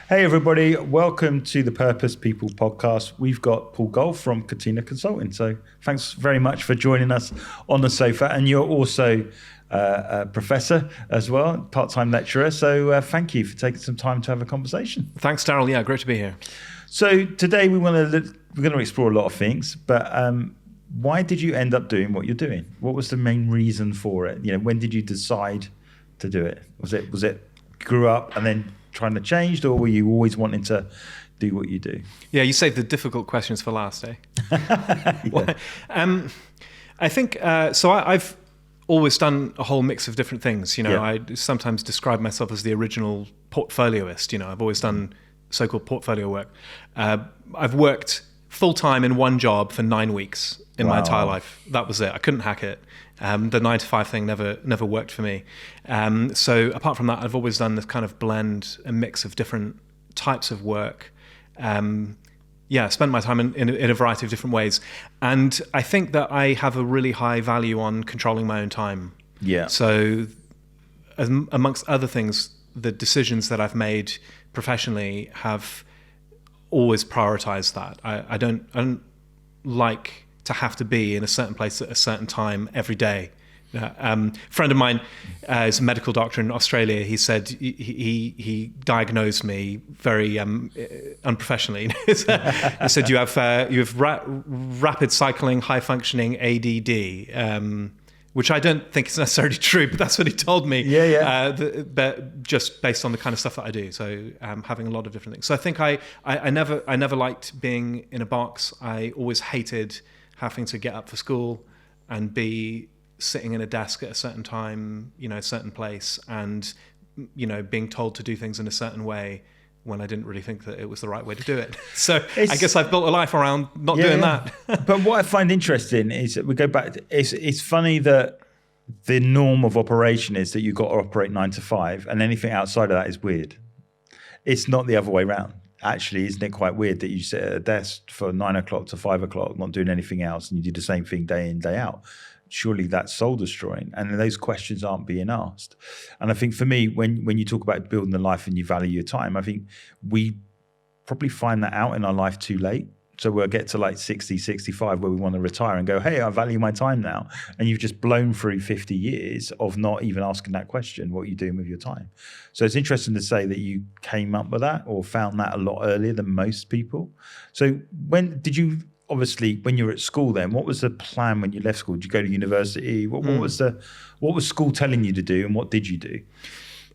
Hey everybody, welcome to the Purpose People podcast. We've got Paul Gold from Katena Consulting. So thanks very much for joining us on the sofa. And you're also a professor as well, part-time lecturer. So thank you for taking some time to have a conversation. Thanks, Daryl. Yeah, great to be here. So today we're going to explore a lot of things, but why did you end up doing what you're doing? What was the main reason for it? You know, when did you decide to do it? Was it grew up and then trying to change, or were you always wanting to do what you do? Yeah, you saved the difficult questions for last, eh? Well, I think so. I've always done a whole mix of different things. You know, I sometimes describe myself as the original portfolioist. You know, I've always done so-called portfolio work. I've worked full-time in one job for 9 weeks in my entire life. That was it. I couldn't hack it. The 9 to 5 thing never worked for me. So apart from that, I've always done this kind of blend, a mix of different types of work. Spent my time in a variety of different ways. And I think that I have a really high value on controlling my own time. Yeah. So amongst other things, the decisions that I've made professionally have always prioritized that. I don't like to have to be in a certain place at a certain time every day. A friend of mine is a medical doctor in Australia. He said he diagnosed me very unprofessionally. He said you have rapid cycling, high functioning ADD, which I don't think is necessarily true, but that's what he told me. But just based on the kind of stuff that I do. So having a lot of different things. So I think I never liked being in a box. I always hated having to get up for school and be sitting in a desk at a certain time, you know, a certain place, and, you know, being told to do things in a certain way when I didn't really think that it was the right way to do it. So I guess I've built a life around not doing that. But what I find interesting is that we go back to, it's funny that the norm of operation is that you've got to operate 9 to 5, and anything outside of that is weird. It's not the other way around. Actually, isn't it quite weird that you sit at a desk for 9 o'clock to 5 o'clock, not doing anything else, and you do the same thing day in, day out? Surely that's soul destroying, and those questions aren't being asked. And I think for me, when you talk about building a life and you value your time, I think we probably find that out in our life too late. So we'll get to like 60, 65 where we want to retire and go, hey, I value my time now. And you've just blown through 50 years of not even asking that question, what are you doing with your time? So it's interesting to say that you came up with that or found that a lot earlier than most people. So when did you, obviously, when you were at school then, what was the plan when you left school? Did you go to university? What was school telling you to do, and what did you do?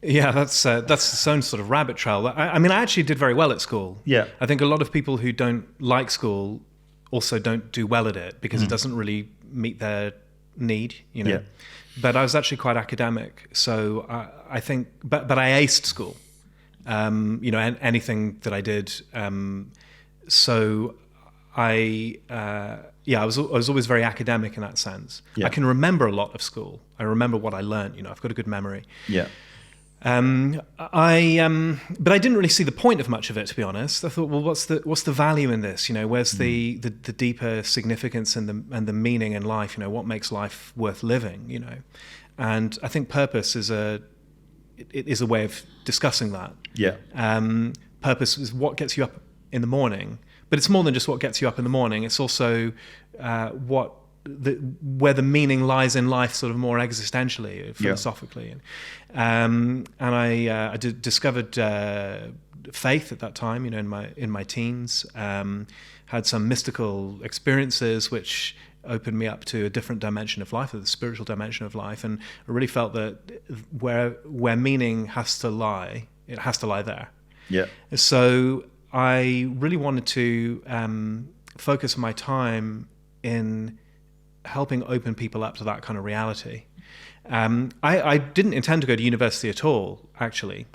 Yeah, that's its own sort of rabbit trail. I mean, I actually did very well at school. Yeah. I think a lot of people who don't like school also don't do well at it because it doesn't really meet their need, you know. Yeah. But I was actually quite academic. So I think, but I aced school, you know, anything that I did. So I was always very academic in that sense. Yeah. I can remember a lot of school. I remember what I learned, you know, I've got a good memory. Yeah. But I didn't really see the point of much of it, to be honest. I thought, well, what's the value in this? You know, where's the deeper significance and the meaning in life? You know, what makes life worth living? You know, and I think purpose is a way of discussing that. Yeah. Purpose is what gets you up in the morning, but it's more than just what gets you up in the morning. It's also where the meaning lies in life, sort of more existentially, philosophically. And I discovered faith at that time, you know, in my teens. Had some mystical experiences which opened me up to a different dimension of life, the spiritual dimension of life, and I really felt that where meaning has to lie, it has to lie there. Yeah. So I really wanted to focus my time in helping open people up to that kind of reality. I didn't intend to go to university at all, actually.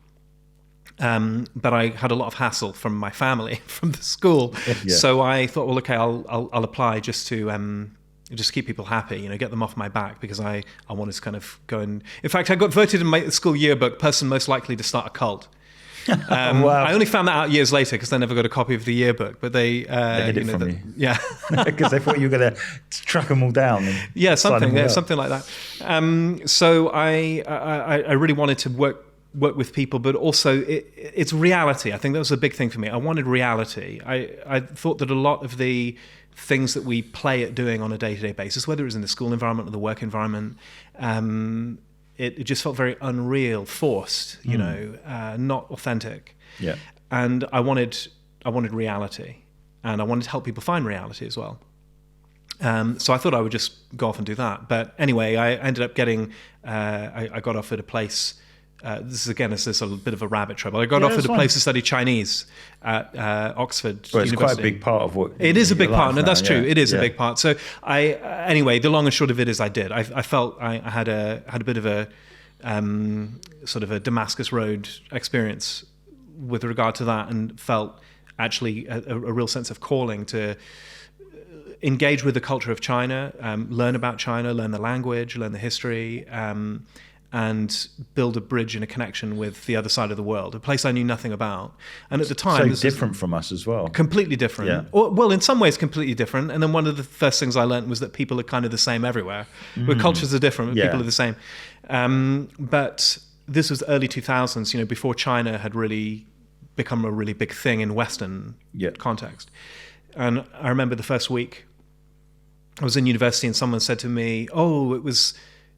But I had a lot of hassle from my family, from the school. Yeah. So I thought, well, okay, I'll apply just to keep people happy, you know, get them off my back, because I wanted to kind of go and... In fact, I got voted in my school yearbook person most likely to start a cult. Wow. I only found that out years later because I never got a copy of the yearbook, but they hid it from you. Yeah, because they thought you were going to track them all down. And something like that. So I really wanted to work work with people, but also it's reality. I think that was a big thing for me. I wanted reality. I thought that a lot of the things that we play at doing on a day-to-day basis, whether it was in the school environment or the work environment, it just felt very unreal, forced, not authentic. Yeah. And I wanted reality, and I wanted to help people find reality as well. So I thought I would just go off and do that. But anyway, I ended up getting, I got offered a place. This is a bit of a rabbit trail. I got offered a place to study Chinese at Oxford Well, it's University. quite a big part of what it is a big part. No, that's true. It is Yeah. a big part. So anyway, the long and short of it is I did. I felt I had a bit of a sort of a Damascus Road experience with regard to that, and felt actually a real sense of calling to engage with the culture of China, learn about China, learn the language, learn the history, and build a bridge and a connection with the other side of the world, a place I knew nothing about. And at the time... So different from us as well. Completely different. Yeah. Well, in some ways completely different. And then one of the first things I learned was that people are kind of the same everywhere. Where cultures are different, but people are the same. But this was the early 2000s, before China had really become a really big thing in Western context. And I remember the first week I was in university and someone said to me,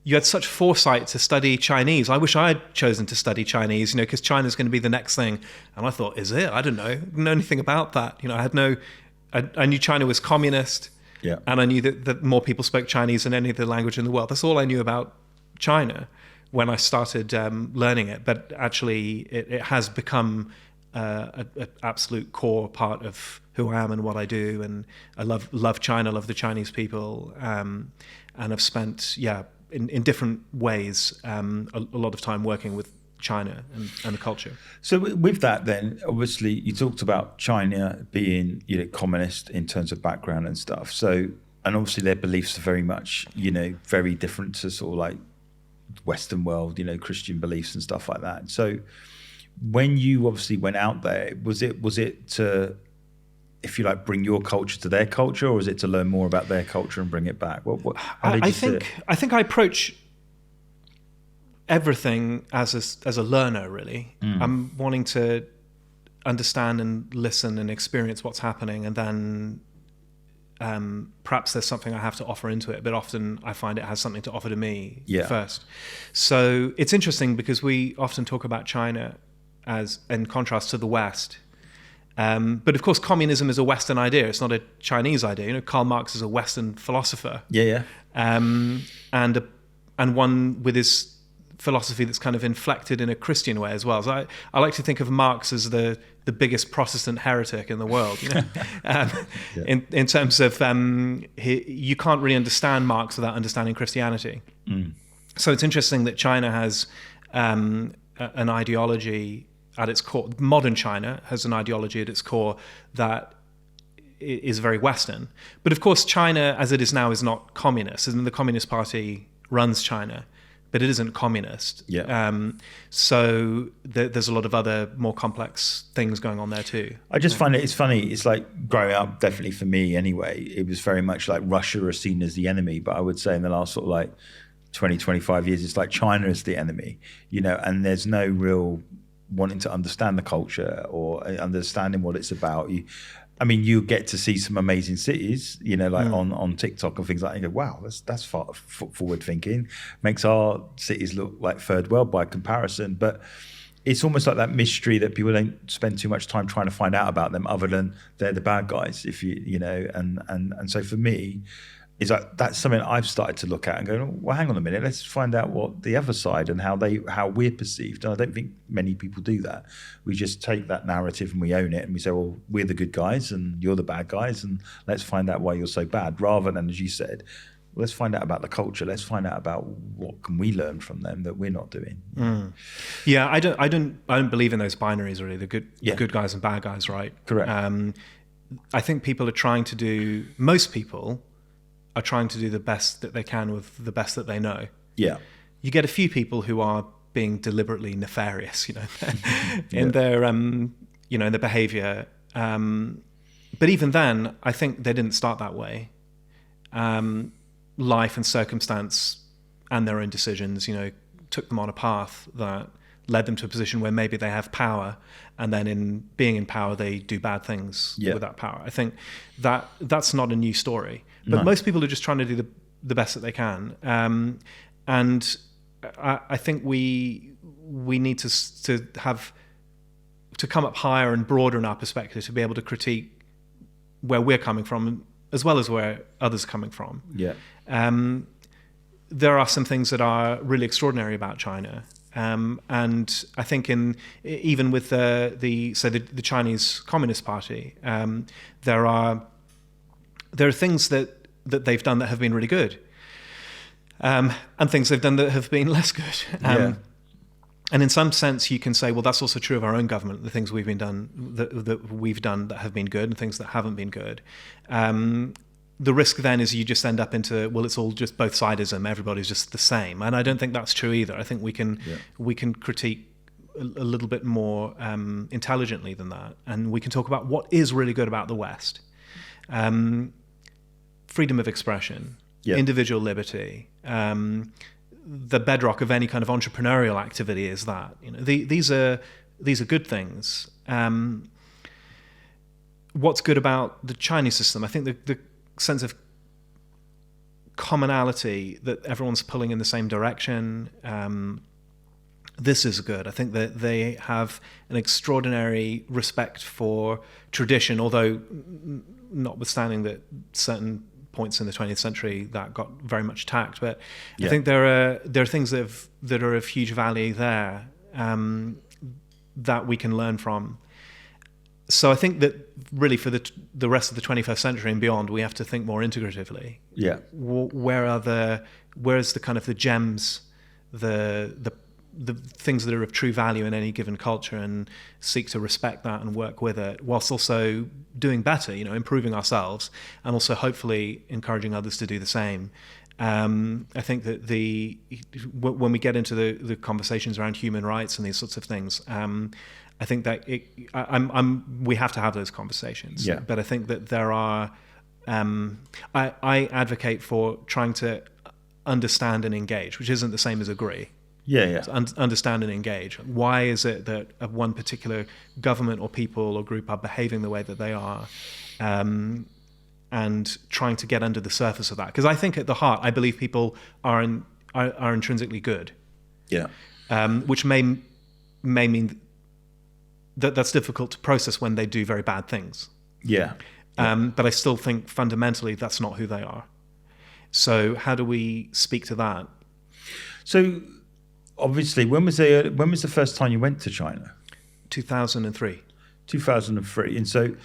you had such foresight to study Chinese. I wish I had chosen to study Chinese, because China's going to be the next thing. And I thought, is it? I don't know. I didn't know anything about that. I knew China was communist. Yeah. And I knew that more people spoke Chinese than any other language in the world. That's all I knew about China when I started learning it. But actually, it has become an absolute core part of who I am and what I do. And I love China, love the Chinese people. And I've spent, in different ways, a lot of time working with China and the culture. So with that then, obviously you talked about China being, communist in terms of background and stuff. So, and obviously their beliefs are very much, very different to sort of like Western world, Christian beliefs and stuff like that. So when you obviously went out there, was it to, if you like, bring your culture to their culture, or is it to learn more about their culture and bring it back? How did you see it? I think I approach everything as a learner, really. I'm wanting to understand and listen and experience what's happening, and then perhaps there's something I have to offer into it, but often I find it has something to offer to me first. So it's interesting because we often talk about China as in contrast to the West. But of course, communism is a Western idea. It's not a Chinese idea. Karl Marx is a Western philosopher. And one with his philosophy that's kind of inflected in a Christian way as well. So I like to think of Marx as the biggest Protestant heretic in the world. In terms of you can't really understand Marx without understanding Christianity. So it's interesting that China has an ideology at its core. Modern China has an ideology at its core that is very Western. But of course, China, as it is now, is not communist. I mean, the Communist Party runs China, but it isn't communist. So there's a lot of other more complex things going on there too. I just find it's funny. It's like growing up, definitely for me anyway, it was very much like Russia is seen as the enemy. But I would say in the last sort of like 20, 25 years, it's like China is the enemy, and there's no real wanting to understand the culture or understanding what it's about. You get to see some amazing cities, on TikTok and things like that. You go, wow, that's far forward thinking. Makes our cities look like third world by comparison. But it's almost like that mystery that people don't spend too much time trying to find out about them, other than they're the bad guys. And so for me, is like that's something I've started to look at and go, well, hang on a minute, let's find out what the other side and how we're perceived. And I don't think many people do that. We just take that narrative and we own it and we say, well, we're the good guys and you're the bad guys, and let's find out why you're so bad. Rather than, as you said, let's find out about the culture. Let's find out about what can we learn from them that we're not doing. Yeah, I don't believe in those binaries really. The good guys and bad guys, right? Correct. I think most people are trying to do the best that they can with the best that they know. Yeah. You get a few people who are being deliberately nefarious, in their their behavior. But even then, I think they didn't start that way. Life and circumstance and their own decisions, took them on a path that led them to a position where maybe they have power, and then in being in power, they do bad things with that power. I think that's not a new story. But most people are just trying to do the best that they can. And I think we need to come up higher and broader in our perspective to be able to critique where we're coming from as well as where others are coming from. Yeah. There are some things that are really extraordinary about China. And I think even with the Chinese Communist Party, there are things that they've done that have been really good, and things they've done that have been less good. And in some sense, you can say, well, that's also true of our own government. The things that we've done that have been good, and things that haven't been good. The risk then is you just end up into, well, it's all just both sidism. Everybody's just the same, and I don't think that's true either. I think we can critique a little bit more intelligently than that, and we can talk about what is really good about the West. Freedom of expression, individual liberty. The bedrock of any kind of entrepreneurial activity is that. These are good things. What's good about the Chinese system? I think the sense of commonality, that everyone's pulling in the same direction. This is good. I think that they have an extraordinary respect for tradition, although notwithstanding that certain points in the 20th century that got very much attacked. But I think there are things that are of huge value there that we can learn from. So I think that really for the rest of the 21st century and beyond, we have to think more integratively. Yeah. Where's the kind of the gems, the things that are of true value in any given culture, and seek to respect that and work with it, whilst also doing better, improving ourselves, and also hopefully encouraging others to do the same. I think that when we get into the conversations around human rights and these sorts of things, I think that we have to have those conversations. Yeah. But I think that there are. I advocate for trying to understand and engage, which isn't the same as agree. Yeah. So understand and engage. Why is it that one particular government or people or group are behaving the way that they are, and trying to get under the surface of that? Because I think at the heart, I believe people are intrinsically good. Yeah. Which may mean that's difficult to process when they do very bad things. Yeah. But I still think fundamentally that's not who they are. So how do we speak to that? So obviously, when was the first time you went to China? 2003. 2003. And so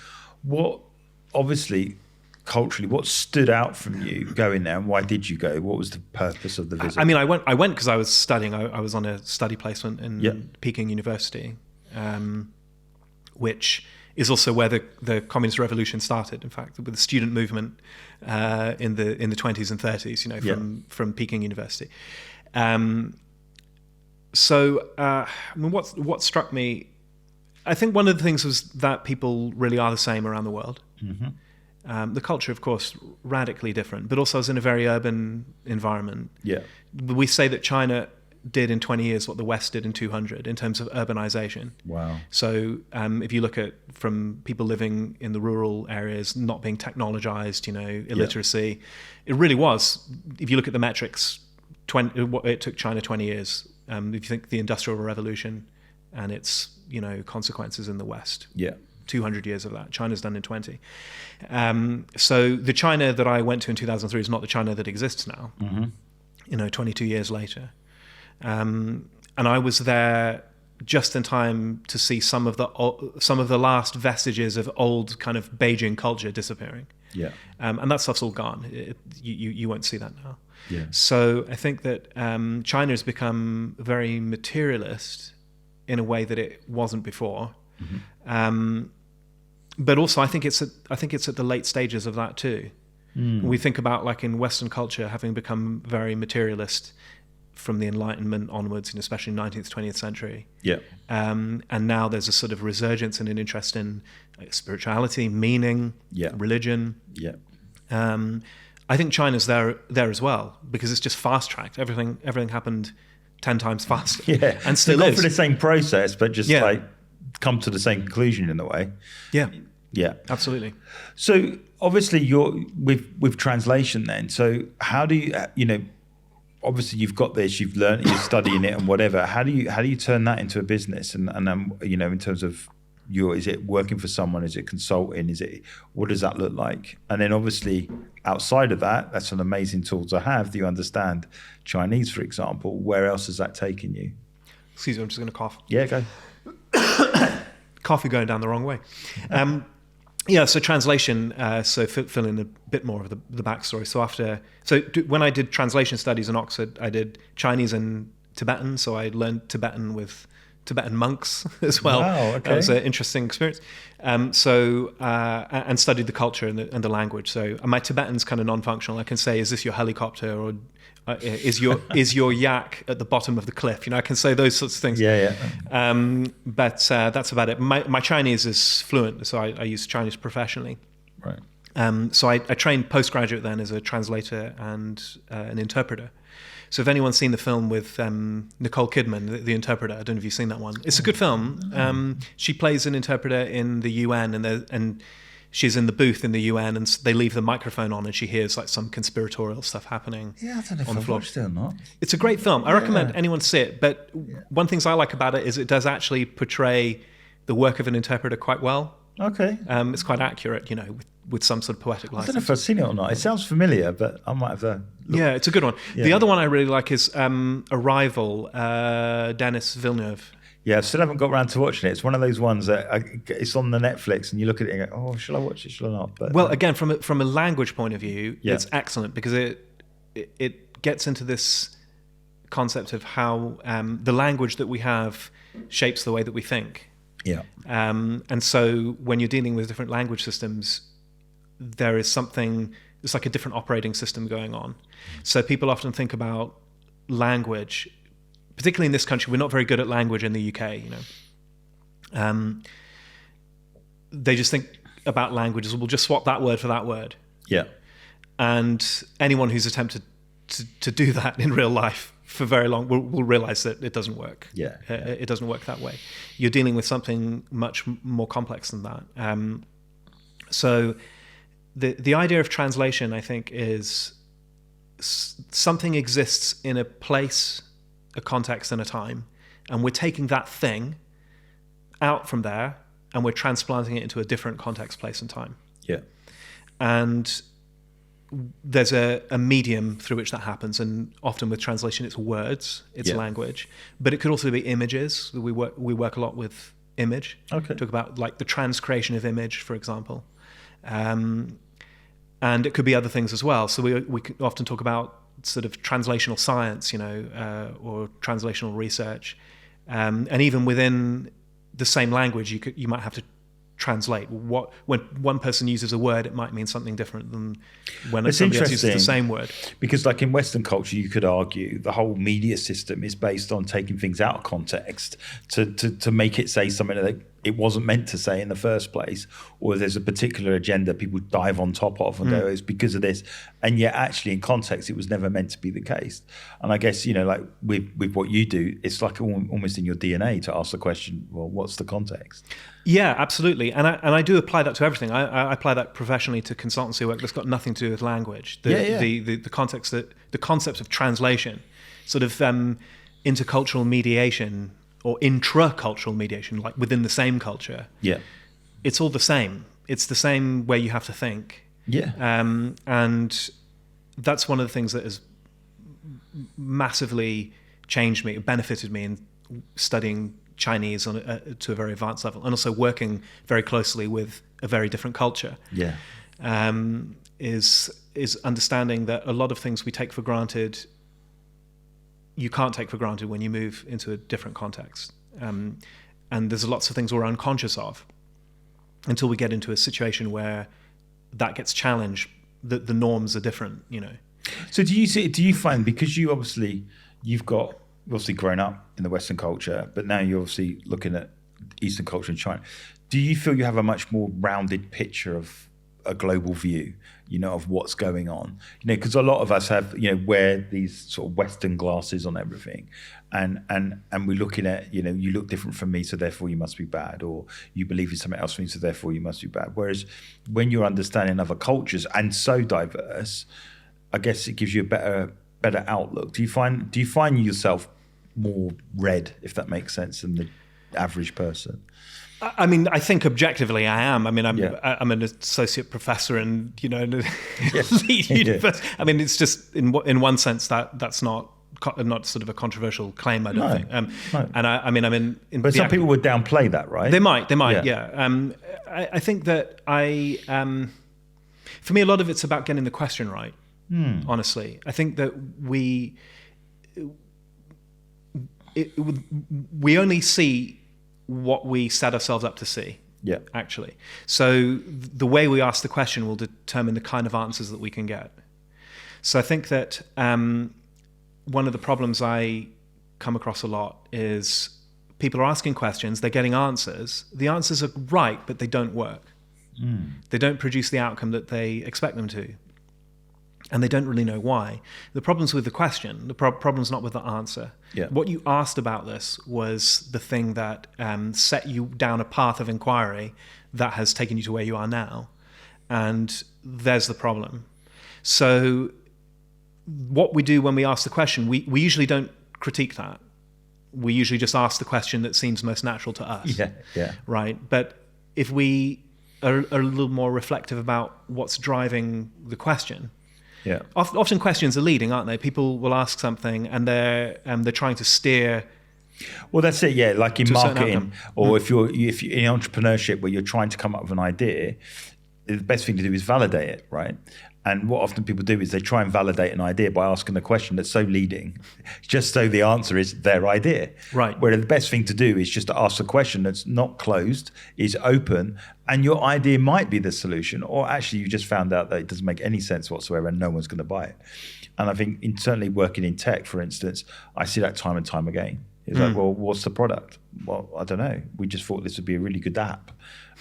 obviously, culturally, what stood out from you going there, and why did you go? What was the purpose of the visit? I mean, I went because I was studying. I was on a study placement in Peking University, which is also where the Communist Revolution started. In fact, with the student movement in the 20s and 30s, from Peking University. So, I mean, what struck me, I think one of the things was that people really are the same around the world. Mm-hmm. The culture, of course, radically different, but also is in a very urban environment. Yeah, we say that China did in 20 years what the West did in 200 in terms of urbanization. Wow. So if you look at from people living in the rural areas, not being technologized, illiteracy, it really was, if you look at the metrics, it took China 20 years. If you think the Industrial Revolution and its, consequences in the West. Yeah. 200 years of that. China's done in 20. So the China that I went to in 2003 is not the China that exists now, 22 years later. And I was there just in time to see some of the last vestiges of old kind of Beijing culture disappearing. Yeah. And that stuff's all gone. You won't see that now. Yeah. So I think that China has become very materialist in a way that it wasn't before. Mm-hmm. But also I think it's at the late stages of that too. We think about, like, in Western culture having become very materialist from the Enlightenment onwards, and especially 19th, 20th century. Yeah. And now there's a sort of resurgence and an interest in spirituality, meaning, religion. Yeah. I think China's there as well, because it's just fast-tracked. Everything happened 10 times faster. Yeah, and still go is. for the same process, but just like come to the same conclusion in a way. Yeah, absolutely. So obviously you're with translation then. So how do you, obviously you've got this, you've learned, you're studying it and whatever. How do you turn that into a business? And in terms of is it working for someone? Is it consulting? What does that look like? And then obviously outside of that, that's an amazing tool to have. Do you understand Chinese, for example? Where else has that taken you? Excuse me, I'm just going to cough. Yeah, go. Coffee going down the wrong way. So translation, so fill in a bit more of the backstory. So when I did translation studies in Oxford, I did Chinese and Tibetan. So I learned Tibetan with Tibetan monks as well. Wow, okay. That was an interesting experience. And studied the culture and the language. So my Tibetan's kind of non-functional. I can say, is this your helicopter, or is your yak at the bottom of the cliff? I can say those sorts of things. Yeah. But that's about it. My Chinese is fluent, so I use Chinese professionally. Right. So I trained postgraduate then as a translator and an interpreter. So if anyone's seen the film with Nicole Kidman, the interpreter, I don't know if you've seen that one. It's a good film. She plays an interpreter in the UN, and she's in the booth in the UN, and they leave the microphone on, and she hears like some conspiratorial stuff happening. Yeah, I don't know if on the I've floor. watched it or not. It's a great film. I recommend anyone see it. But one thing I like about it is it does actually portray the work of an interpreter quite well. Okay. It's quite accurate, with some sort of poetic license. I don't know if I've seen it or not. It sounds familiar, but I might have to look. Yeah, it's a good one. Yeah. The other one I really like is Arrival, Denis Villeneuve. Yeah, I still haven't got around to watching it. It's one of those ones that it's on the Netflix, and you look at it and go, "Oh, shall I watch it? Shall I not?" But again, from a language point of view, it's excellent because it gets into this concept of how the language that we have shapes the way that we think. Yeah. And so when you're dealing with different language systems, there is something, it's like a different operating system going on. So people often think about language, particularly in this country. We're not very good at language in the UK, They just think about language as, we'll just swap that word for that word. Yeah. And anyone who's attempted to do that in real life for very long will realize that it doesn't work. Yeah. It doesn't work that way. You're dealing with something much more complex than that. So the idea of translation, I think, is something exists in a place, a context, and a time, and we're taking that thing out from there and we're transplanting it into a different context, place, and time. Yeah. And there's a medium through which that happens, and often with translation it's words, it's language, but it could also be images. We work a lot with image. Okay. Talk about like the transcreation of image, for example, and it could be other things as well. So we could often talk about sort of translational science, or translational research, and even within the same language, you might have to translate. When one person uses a word, it might mean something different than when somebody else uses the same word. Because like in Western culture, you could argue the whole media system is based on taking things out of context to make it say something that it wasn't meant to say in the first place, or there's a particular agenda people dive on top of and go, it's because of this. And yet actually in context, it was never meant to be the case. And I guess, like with what you do, it's like almost in your DNA to ask the question, well, what's the context? Yeah, absolutely. And I do apply that to everything. I apply that professionally to consultancy work that's got nothing to do with language. The context, the concept of translation, sort of intercultural mediation or intracultural mediation, like within the same culture. Yeah. It's all the same. It's the same way you have to think. Yeah. And that's one of the things that has massively changed me, benefited me in studying Chinese to a very advanced level, and also working very closely with a very different culture. Yeah. Is understanding that a lot of things we take for granted, you can't take for granted when you move into a different context. And there's lots of things we're unconscious of until we get into a situation where that gets challenged, that the norms are different, So do you find, because you've obviously grown up in the Western culture, but now you're obviously looking at Eastern culture in China, do you feel you have a much more rounded picture of a global view, of what's going on, because a lot of us have, wear these sort of Western glasses on everything, and we're looking at, you look different from me, so therefore you must be bad, or you believe in something else from me, so therefore you must be bad. Whereas when you're understanding other cultures and so diverse, I guess it gives you a better outlook. Do you find yourself more read, if that makes sense, than the average person? I mean, I think objectively I am. I mean, I'm an associate professor and, lead university. I mean, it's just in one sense that's not sort of a controversial claim, I don't think. No. And I mean, I'm in but some people would downplay that, right? They might, yeah. I think that for me, a lot of it's about getting the question right, honestly. I think that we only see what we set ourselves up to see, actually. So the way we ask the question will determine the kind of answers that we can get. So I think that one of the problems I come across a lot is people are asking questions, they're getting answers. The answers are right, but they don't work. They don't produce the outcome that they expect them to. And they don't really know why. The problem's with the question. The problem's not with the answer. Yeah. What you asked about this was the thing that set you down a path of inquiry that has taken you to where you are now. And there's the problem. So what we do when we ask the question, we usually don't critique that. We usually just ask the question that seems most natural to us. Yeah. Right? But if we are a little more reflective about what's driving the question, often questions are leading, aren't they? People will ask something and they're trying to steer. Well, that's it. Yeah, like in marketing, or if you're in entrepreneurship where you're trying to come up with an idea, the best thing to do is validate it, right? And what often people do is they try and validate an idea by asking a question that's so leading, just so the answer is their idea. Right. Where the best thing to do is just to ask a question that's not closed, is open, and your idea might be the solution, or actually you just found out that it doesn't make any sense whatsoever and no one's going to buy it. And I think certainly working in tech, for instance, I see that time and time again. It's like, well, what's the product? Well, I don't know. We just thought this would be a really good app.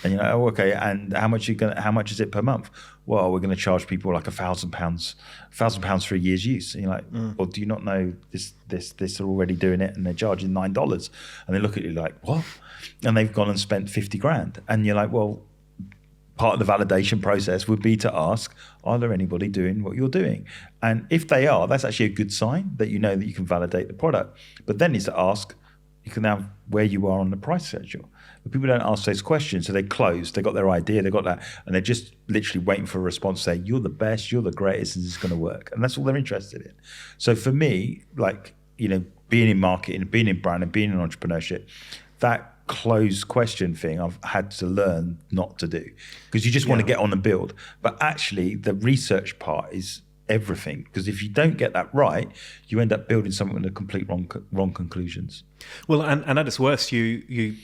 And okay, and how much is it per month? Well, we're going to charge people like £1,000 for a year's use. And you're like, well, do you not know this are already doing it and they're charging $9? And they look at you like, what? And they've gone and spent 50 grand. And you're like, well, part of the validation process would be to ask, are there anybody doing what you're doing? And if they are, that's actually a good sign that you know that you can validate the product. But then is to ask, you can now where you are on the price schedule. But people don't ask those questions, so they close. They got their idea, they got that, and they're just literally waiting for a response saying, you're the best, you're the greatest, and this is going to work. And that's all they're interested in. So for me, like, being in marketing, being in brand, and being in entrepreneurship, that closed question thing I've had to learn not to do, because you just want to get on and build. But actually, the research part is everything, because if you don't get that right, you end up building something with the complete wrong conclusions. Well, and at its worst, you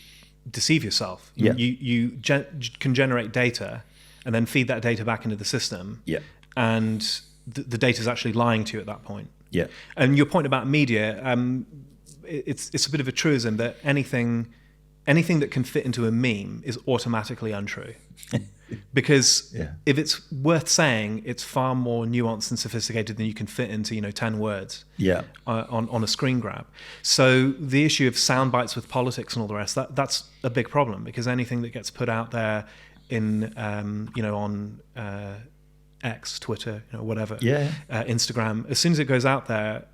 deceive yourself. You can generate data and then feed that data back into the system. And the data is actually lying to you at that point. And your point about media, it's a bit of a truism that anything that can fit into a meme is automatically untrue. Because if it's worth saying, it's far more nuanced and sophisticated than you can fit into 10 words on a screen grab. So the issue of sound bites with politics and all the rest, that's a big problem, because anything that gets put out there in on X, Twitter, whatever, Instagram, as soon as it goes out there,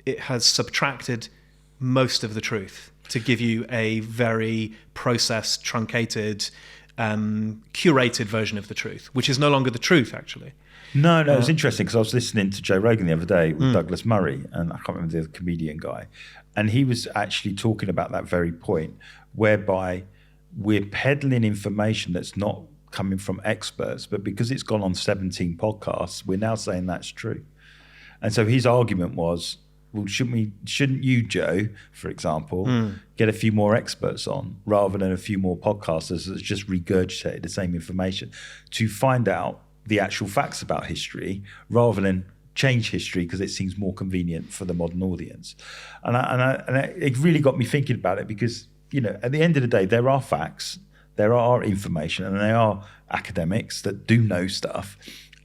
it has subtracted most of the truth to give you a very processed, truncated, curated version of the truth, which is no longer the truth, actually. No, it was interesting, because I was listening to Joe Rogan the other day with Douglas Murray, and I can't remember the comedian guy, and he was actually talking about that very point, whereby we're peddling information that's not coming from experts, but because it's gone on 17 podcasts, we're now saying that's true. And so his argument was, well, shouldn't you, Joe, for example, get a few more experts on rather than a few more podcasters that just regurgitate the same information to find out the actual facts about history, rather than change history because it seems more convenient for the modern audience. And it really got me thinking about it, because at the end of the day, there are facts. there are information and there are academics that do know stuff,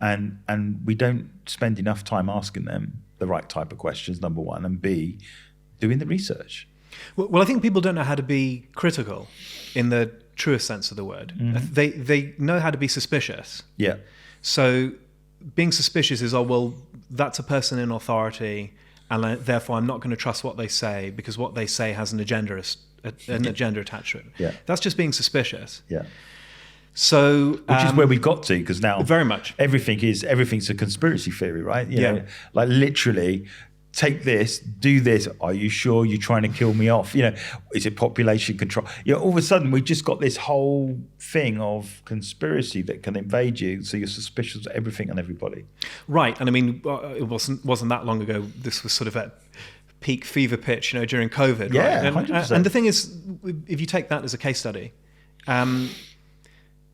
and we don't spend enough time asking them the right type of questions, number one, and B, doing the research. Well, I think people don't know how to be critical in the truest sense of the word. They know how to be suspicious. Yeah. So being suspicious is, oh, well, that's a person in authority, and therefore I'm not going to trust what they say because what they say has an agenda attached to it. Yeah. That's just being suspicious. Yeah. So, which is where we've got to, because now very much everything's a conspiracy theory, right? You Yeah. know, like literally, take this, do this. Are you sure you're trying to kill me off? You know, is it population control? You know, all of a sudden we just got this whole thing of conspiracy that can invade you, so you're suspicious of everything and everybody. Right, and I mean, it wasn't that long ago. This was sort of at peak fever pitch, you know, during COVID. Yeah, right? 100%. And the thing is, if you take that as a case study,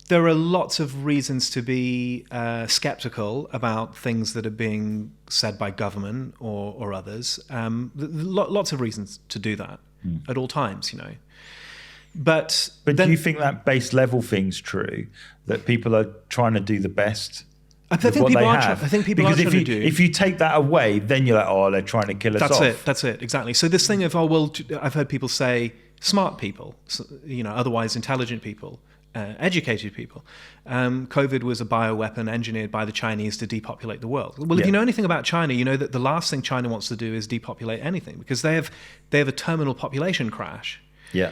there are lots of reasons to be skeptical about things that are being said by government or others. Lots of reasons to do that at all times, you know. But then, do you think that base level thing's true? That people are trying to do the best? I think people are trying to do. If you take that away, then you're like, oh, they're trying to kill us off. That's it, exactly. So this thing of, oh, well, I've heard people say smart people, you know, otherwise intelligent people, educated people. COVID was a bioweapon engineered by the Chinese to depopulate the world. Well, if you know anything about China, you know that the last thing China wants to do is depopulate anything, because they have a terminal population crash. Yeah.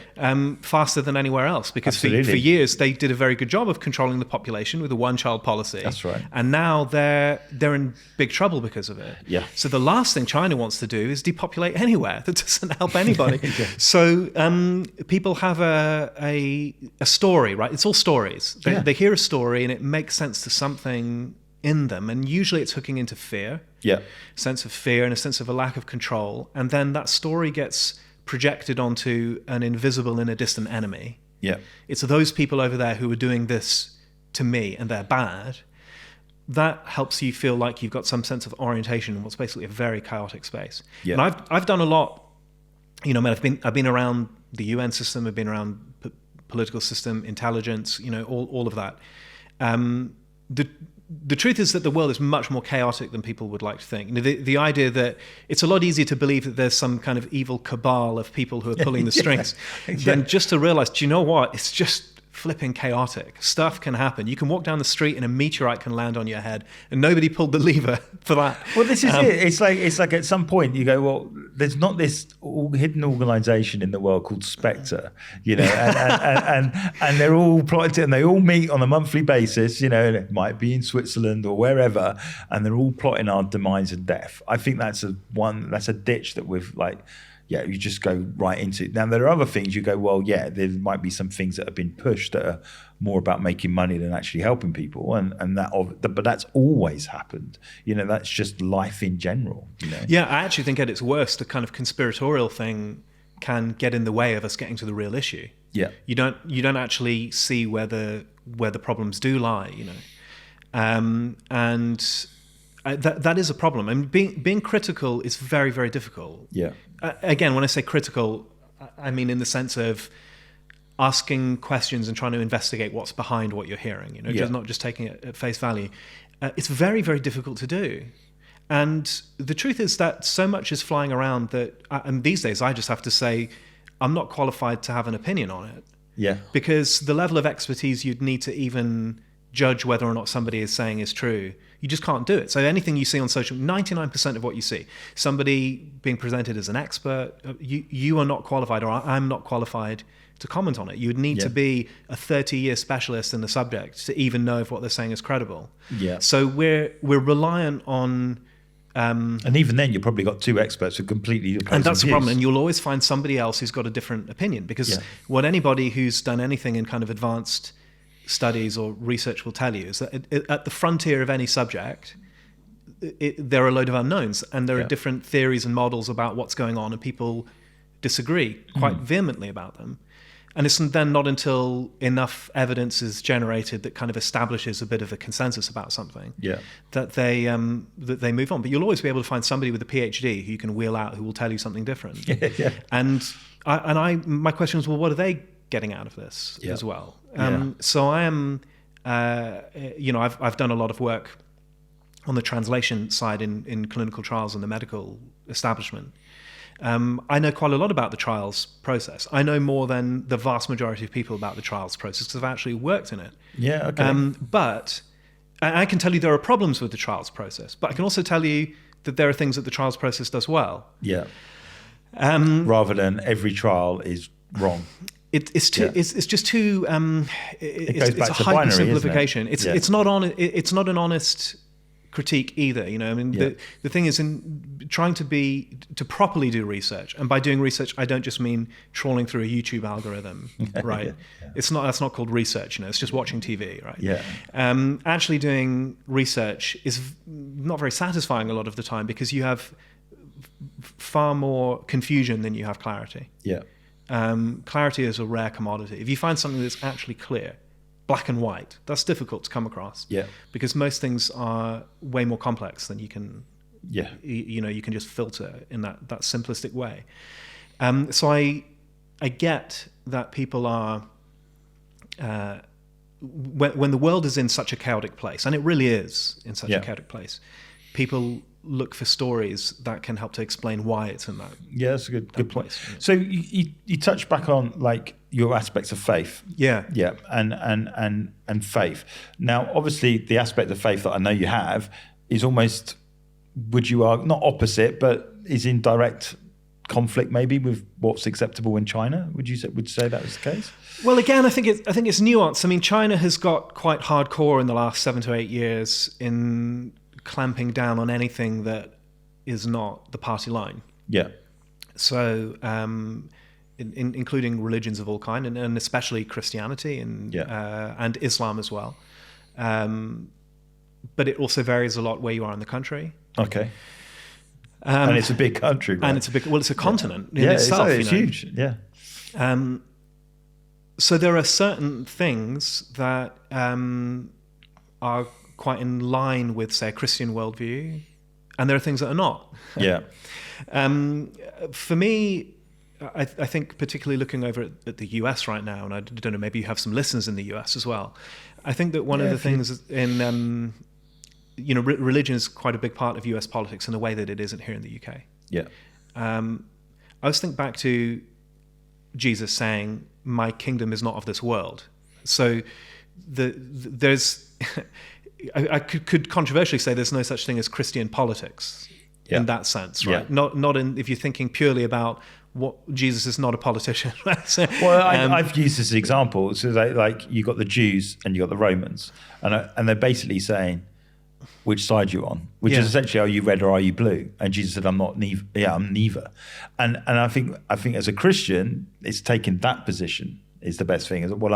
Faster than anywhere else, because for years they did a very good job of controlling the population with a one-child policy. That's right. And now they're in big trouble because of it. Yeah. So the last thing China wants to do is depopulate anywhere. That doesn't help anybody. Yeah. So people have a story, right? It's all stories. They hear a story and it makes sense to something in them, and usually it's hooking into fear. Yeah. A sense of fear and a sense of a lack of control, and then that story gets projected onto an invisible and a distant enemy. Yeah. It's those people over there who are doing this to me and they're bad. That helps you feel like you've got some sense of orientation in what's basically a very chaotic space. Yeah. And I've done a lot, you know, I've been around the UN system, I've been around political system, intelligence, you know, all of that. The truth is that the world is much more chaotic than people would like to think. You know, the idea that it's a lot easier to believe that there's some kind of evil cabal of people who are pulling the strings than just to realize, do you know what? It's just flipping chaotic. Stuff can happen. You can walk down the street and a meteorite can land on your head, and nobody pulled the lever for that. Well, this is it. It's like at some point you go, well, there's not this hidden organization in the world called Spectre, you know, and they're all plotted and they all meet on a monthly basis, you know, and it might be in Switzerland or wherever, and they're all plotting our demise and death. I think that's a ditch that we've like. Yeah, you just go right into it. Now, there are other things you go, well, yeah, there might be some things that have been pushed that are more about making money than actually helping people. But that's always happened. You know, that's just life in general. You know? Yeah, I actually think at its worst, the kind of conspiratorial thing can get in the way of us getting to the real issue. Yeah. You don't actually see where the problems do lie, you know. That is a problem. I mean, being critical is very, very difficult. Yeah. Again, when I say critical, I mean in the sense of asking questions and trying to investigate what's behind what you're hearing. You know, just not just taking it at face value. It's very, very difficult to do. And the truth is that so much is flying around that, and these days I just have to say, I'm not qualified to have an opinion on it. Yeah. Because the level of expertise you'd need to even judge whether or not somebody is saying is true, you just can't do it. So anything you see on social, 99% of what you see, somebody being presented as an expert, you are not qualified, or I'm not qualified to comment on it. You would need to be a 30-year specialist in the subject to even know if what they're saying is credible. Yeah. So we're reliant on... and even then, you've probably got two experts who completely opposing and that's the views. problem. And you'll always find somebody else who's got a different opinion, because what anybody who's done anything in kind of advanced studies or research will tell you is that at the frontier of any subject, there are a load of unknowns, and there are different theories and models about what's going on, and people disagree quite vehemently about them. And it's then not until enough evidence is generated that kind of establishes a bit of a consensus about something that they move on. But you'll always be able to find somebody with a PhD who you can wheel out who will tell you something different. And my question was, well, what are they getting out of this Yeah. as well. Yeah. So I am, I've done a lot of work on the translation side in clinical trials in the medical establishment. I know quite a lot about the trials process. I know more than the vast majority of people about the trials process because I've actually worked in it. Yeah, okay. But I can tell you there are problems with the trials process, but I can also tell you that there are things that the trials process does well. Yeah. Rather than every trial is wrong. It's just too. It's back a to binary, hypersimplification. isn't it? It's not an honest critique either. You know, I mean, the thing is in trying to properly do research, and by doing research, I don't just mean trawling through a YouTube algorithm, right? That's not called research. You know, it's just watching TV, right? Yeah. Actually, doing research is not very satisfying a lot of the time because you have far more confusion than you have clarity. Yeah. Clarity is a rare commodity. If you find something that's actually clear, black and white, that's difficult to come across. Yeah. Because most things are way more complex than you can. Yeah. You can just filter in that simplistic way. So I get that people are when the world is in such a chaotic place, and it really is in such a chaotic place, people look for stories that can help to explain why it's in that. Yeah, that's a good point. Place. So you touch back on like your aspects of faith. Yeah. Yeah, and faith. Now, obviously, the aspect of faith that I know you have is almost, would you argue, not opposite, but is in direct conflict maybe with what's acceptable in China. Would you say that was the case? Well, again, I think it's nuanced. I mean, China has got quite hardcore in the last 7 to 8 years in clamping down on anything that is not the party line. Yeah. So, including religions of all kind, and especially Christianity and Islam as well. But it also varies a lot where you are in the country. Okay. And it's a big country, right? And it's a continent in itself. itself. It's huge. Yeah. So there are certain things that are quite in line with, say, a Christian worldview, and there are things that are not. Yeah. For me, I think particularly looking over at the US right now, and I don't know, maybe you have some listeners in the US as well. I think that one of the things in, religion is quite a big part of US politics in a way that it isn't here in the UK. Yeah. I always think back to Jesus saying, "My kingdom is not of this world." So there's, I could controversially say there's no such thing as Christian politics in that sense, right? Yeah. Not in, if you're thinking purely about what Jesus is not a politician. So, well, I've used this example. So like you got the Jews and you got the Romans, and they're basically saying, which side you're on, which is essentially, are you red or are you blue? And Jesus said, I'm not neither. Yeah, I'm neither. And I think as a Christian, it's taking that position is the best thing. Well,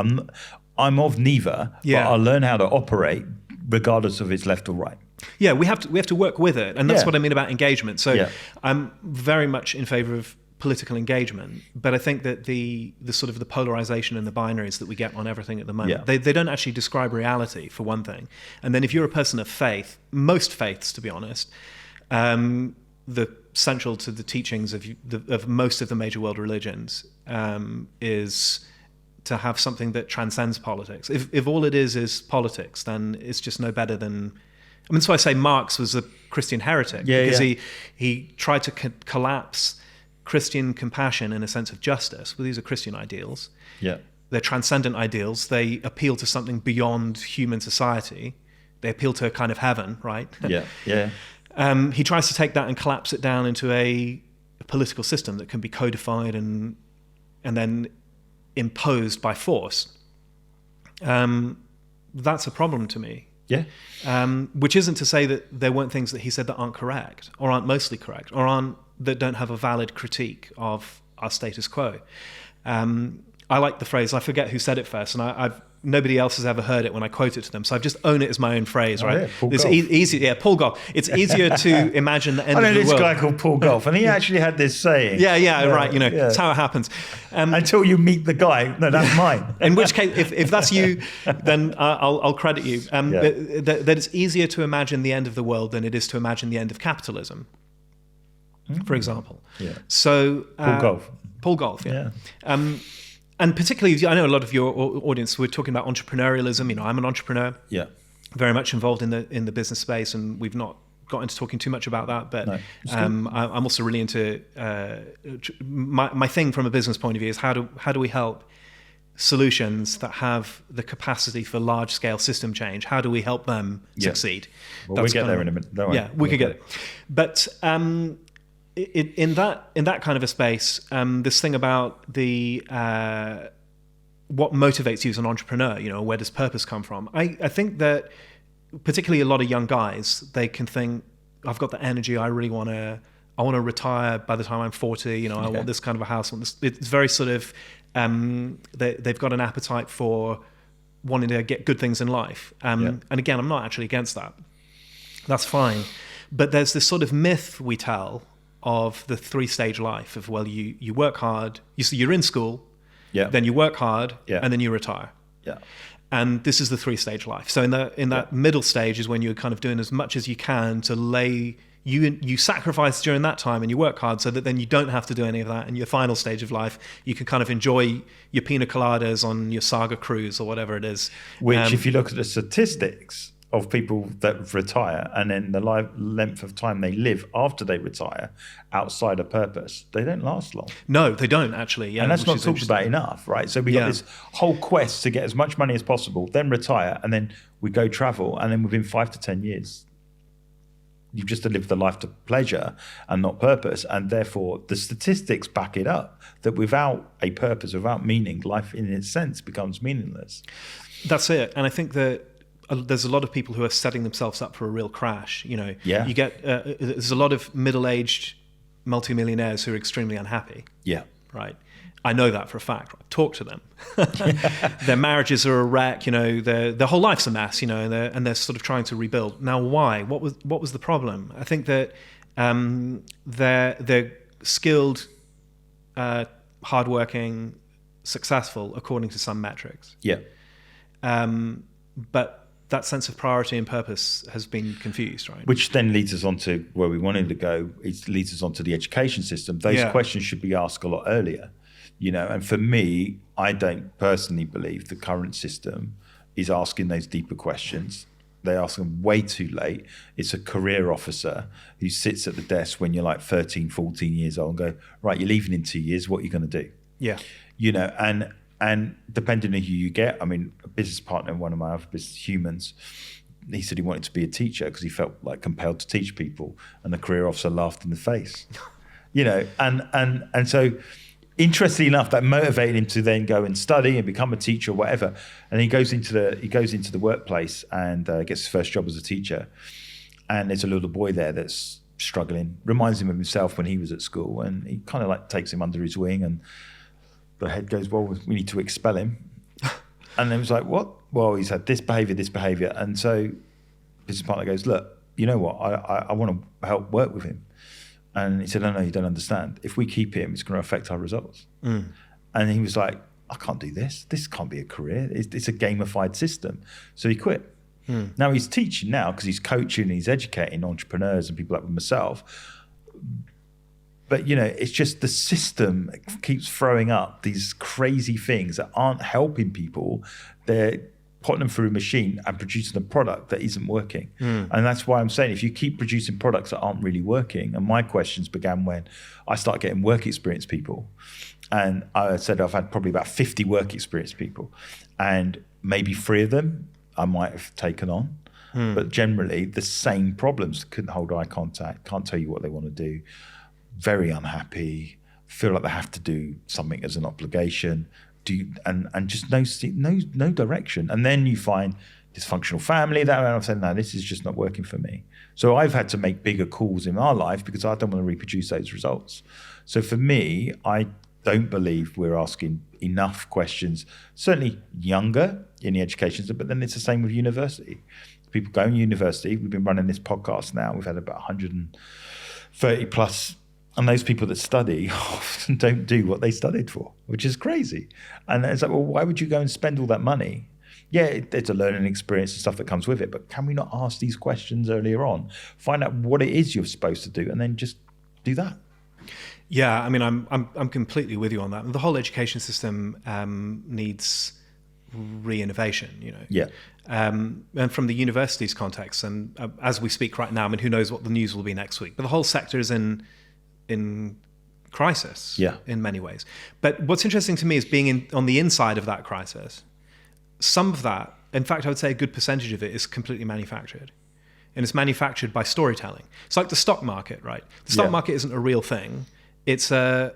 I'm of neither, but I'll learn how to operate regardless of it's left or right. Yeah, we have to work with it, and that's what I mean about engagement. So I'm very much in favor of political engagement, but I think that the sort of the polarization and the binaries that we get on everything at the moment, they don't actually describe reality, for one thing. And then if you're a person of faith, most faiths, to be honest, the central to the teachings of most of the major world religions is to have something that transcends politics. If all it is politics, then it's just no better than... I mean, that's why I say Marx was a Christian heretic, because he tried to collapse Christian compassion in a sense of justice. Well, these are Christian ideals. Yeah. They're transcendent ideals. They appeal to something beyond human society. They appeal to a kind of heaven, right? Yeah, yeah. He tries to take that and collapse it down into a political system that can be codified and then imposed by force. That's a problem to me. Yeah. Which isn't to say that there weren't things that he said that aren't correct, or aren't mostly correct, or that don't have a valid critique of our status quo. I like the phrase, I forget who said it first, and nobody else has ever heard it when I quote it to them, so I've just owned it as my own phrase, right? Yeah, Paul it's Golf. easy, Paul Golf. It's easier to imagine the end of the world. I know this guy called Paul Golf, and he actually had this saying. Yeah, right, that's how it happens. Until you meet the guy, no, that's mine. In which case, if that's you, then I'll credit you. That it's easier to imagine the end of the world than it is to imagine the end of capitalism, for example. Yeah. So Paul Golf. Paul Golf, yeah. And particularly, I know a lot of your audience, we're talking about entrepreneurialism. I'm an entrepreneur. Yeah. Very much involved in the business space, and we've not got into talking too much about that. But No, I'm also really into my thing from a business point of view is how do we help solutions that have the capacity for large scale system change? How do we help them succeed? Well, we'll get there in a minute. Don't worry. Yeah, we could get it. But in that kind of a space, this thing about the what motivates you as an entrepreneur, where does purpose come from? I think that particularly a lot of young guys, they can think, I've got the energy, I want to retire by the time I'm 40, I want this kind of a house. It's very sort of, they've got an appetite for wanting to get good things in life. And again, I'm not actually against that. That's fine. But there's this sort of myth we tell of the 3-stage life of, well, you work hard, you're in school, then you work hard, and then you retire. Yeah. And this is the 3-stage life. So in that middle stage is when you're kind of doing as much as you can to lay, you sacrifice during that time and you work hard so that then you don't have to do any of that. And your final stage of life, you can kind of enjoy your pina coladas on your saga cruise or whatever it is. Which, if you look at the statistics of people that retire and then the length of time they live after they retire outside of purpose, they don't last long. No, they don't actually. Yeah, and that's not talked about enough, right? So we got this whole quest to get as much money as possible, then retire, and then we go travel, and then within 5 to 10 years, you've just lived the life to pleasure and not purpose. And therefore the statistics back it up that without a purpose, without meaning, life in its sense becomes meaningless. That's it. And I think that there's a lot of people who are setting themselves up for a real crash. You get there's a lot of middle-aged multimillionaires who are extremely unhappy. Yeah, right. I know that for a fact. I talk to them. Their marriages are a wreck. Their whole life's a mess. And they're sort of trying to rebuild. Now, why? What was the problem? I think that they're skilled, hardworking, successful according to some metrics. Yeah. But that sense of priority and purpose has been confused, right? Which then leads us on to where we wanted to go. It leads us on to the education system. Those questions should be asked a lot earlier, and for me, I don't personally believe the current system is asking those deeper questions. They ask them way too late. It's a career officer who sits at the desk when you're like 13, 14 years old and go, right, you're leaving in 2 years. What are you going to do? Yeah. And depending on who you get, I mean, a business partner, one of my other business humans, he said he wanted to be a teacher because he felt like compelled to teach people, and the career officer laughed in the face. And so interestingly enough, that motivated him to then go and study and become a teacher or whatever. And he goes into the workplace and gets his first job as a teacher. And there's a little boy there that's struggling, reminds him of himself when he was at school, and he kind of like takes him under his wing, and the head goes, well, we need to expel him. And then it was like, what? Well, he's had this behavior. And so business partner goes, look, you know what? I want to help work with him. And he said, no, you don't understand. If we keep him, it's going to affect our results. And he was like, I can't do this. This can't be a career. It's a gamified system. So he quit. Now he's teaching now because he's coaching, he's educating entrepreneurs and people like myself. But, it's just the system keeps throwing up these crazy things that aren't helping people. They're putting them through a machine and producing a product that isn't working. And that's why I'm saying if you keep producing products that aren't really working, and my questions began when I started getting work experience people. And I said I've had probably about 50 work experience people. And maybe 3 of them I might have taken on. But generally the same problems. Couldn't hold eye contact, can't tell you what they want to do. Very unhappy, feel like they have to do something as an obligation, and just no direction. And then you find dysfunctional family. That I'm saying, no, this is just not working for me. So I've had to make bigger calls in our life because I don't want to reproduce those results. So for me, I don't believe we're asking enough questions. Certainly younger in the education system, but then it's the same with university. People going to university. We've been running this podcast now. We've had about 130 plus. And those people that study often don't do what they studied for, which is crazy. And it's like, well, why would you go and spend all that money? Yeah, it's a learning experience and stuff that comes with it. But can we not ask these questions earlier on? Find out what it is you're supposed to do and then just do that. Yeah, I mean, I'm completely with you on that. The whole education system needs re-innovation, you know. Yeah. And from the university's context, and as we speak right now, I mean, who knows what the news will be next week? But the whole sector is in crisis, in many ways. But what's interesting to me is being on the inside of that crisis. Some of that, in fact, I would say a good percentage of it is completely manufactured. And it's manufactured by storytelling. It's like the stock market, right? The stock market isn't a real thing. It's a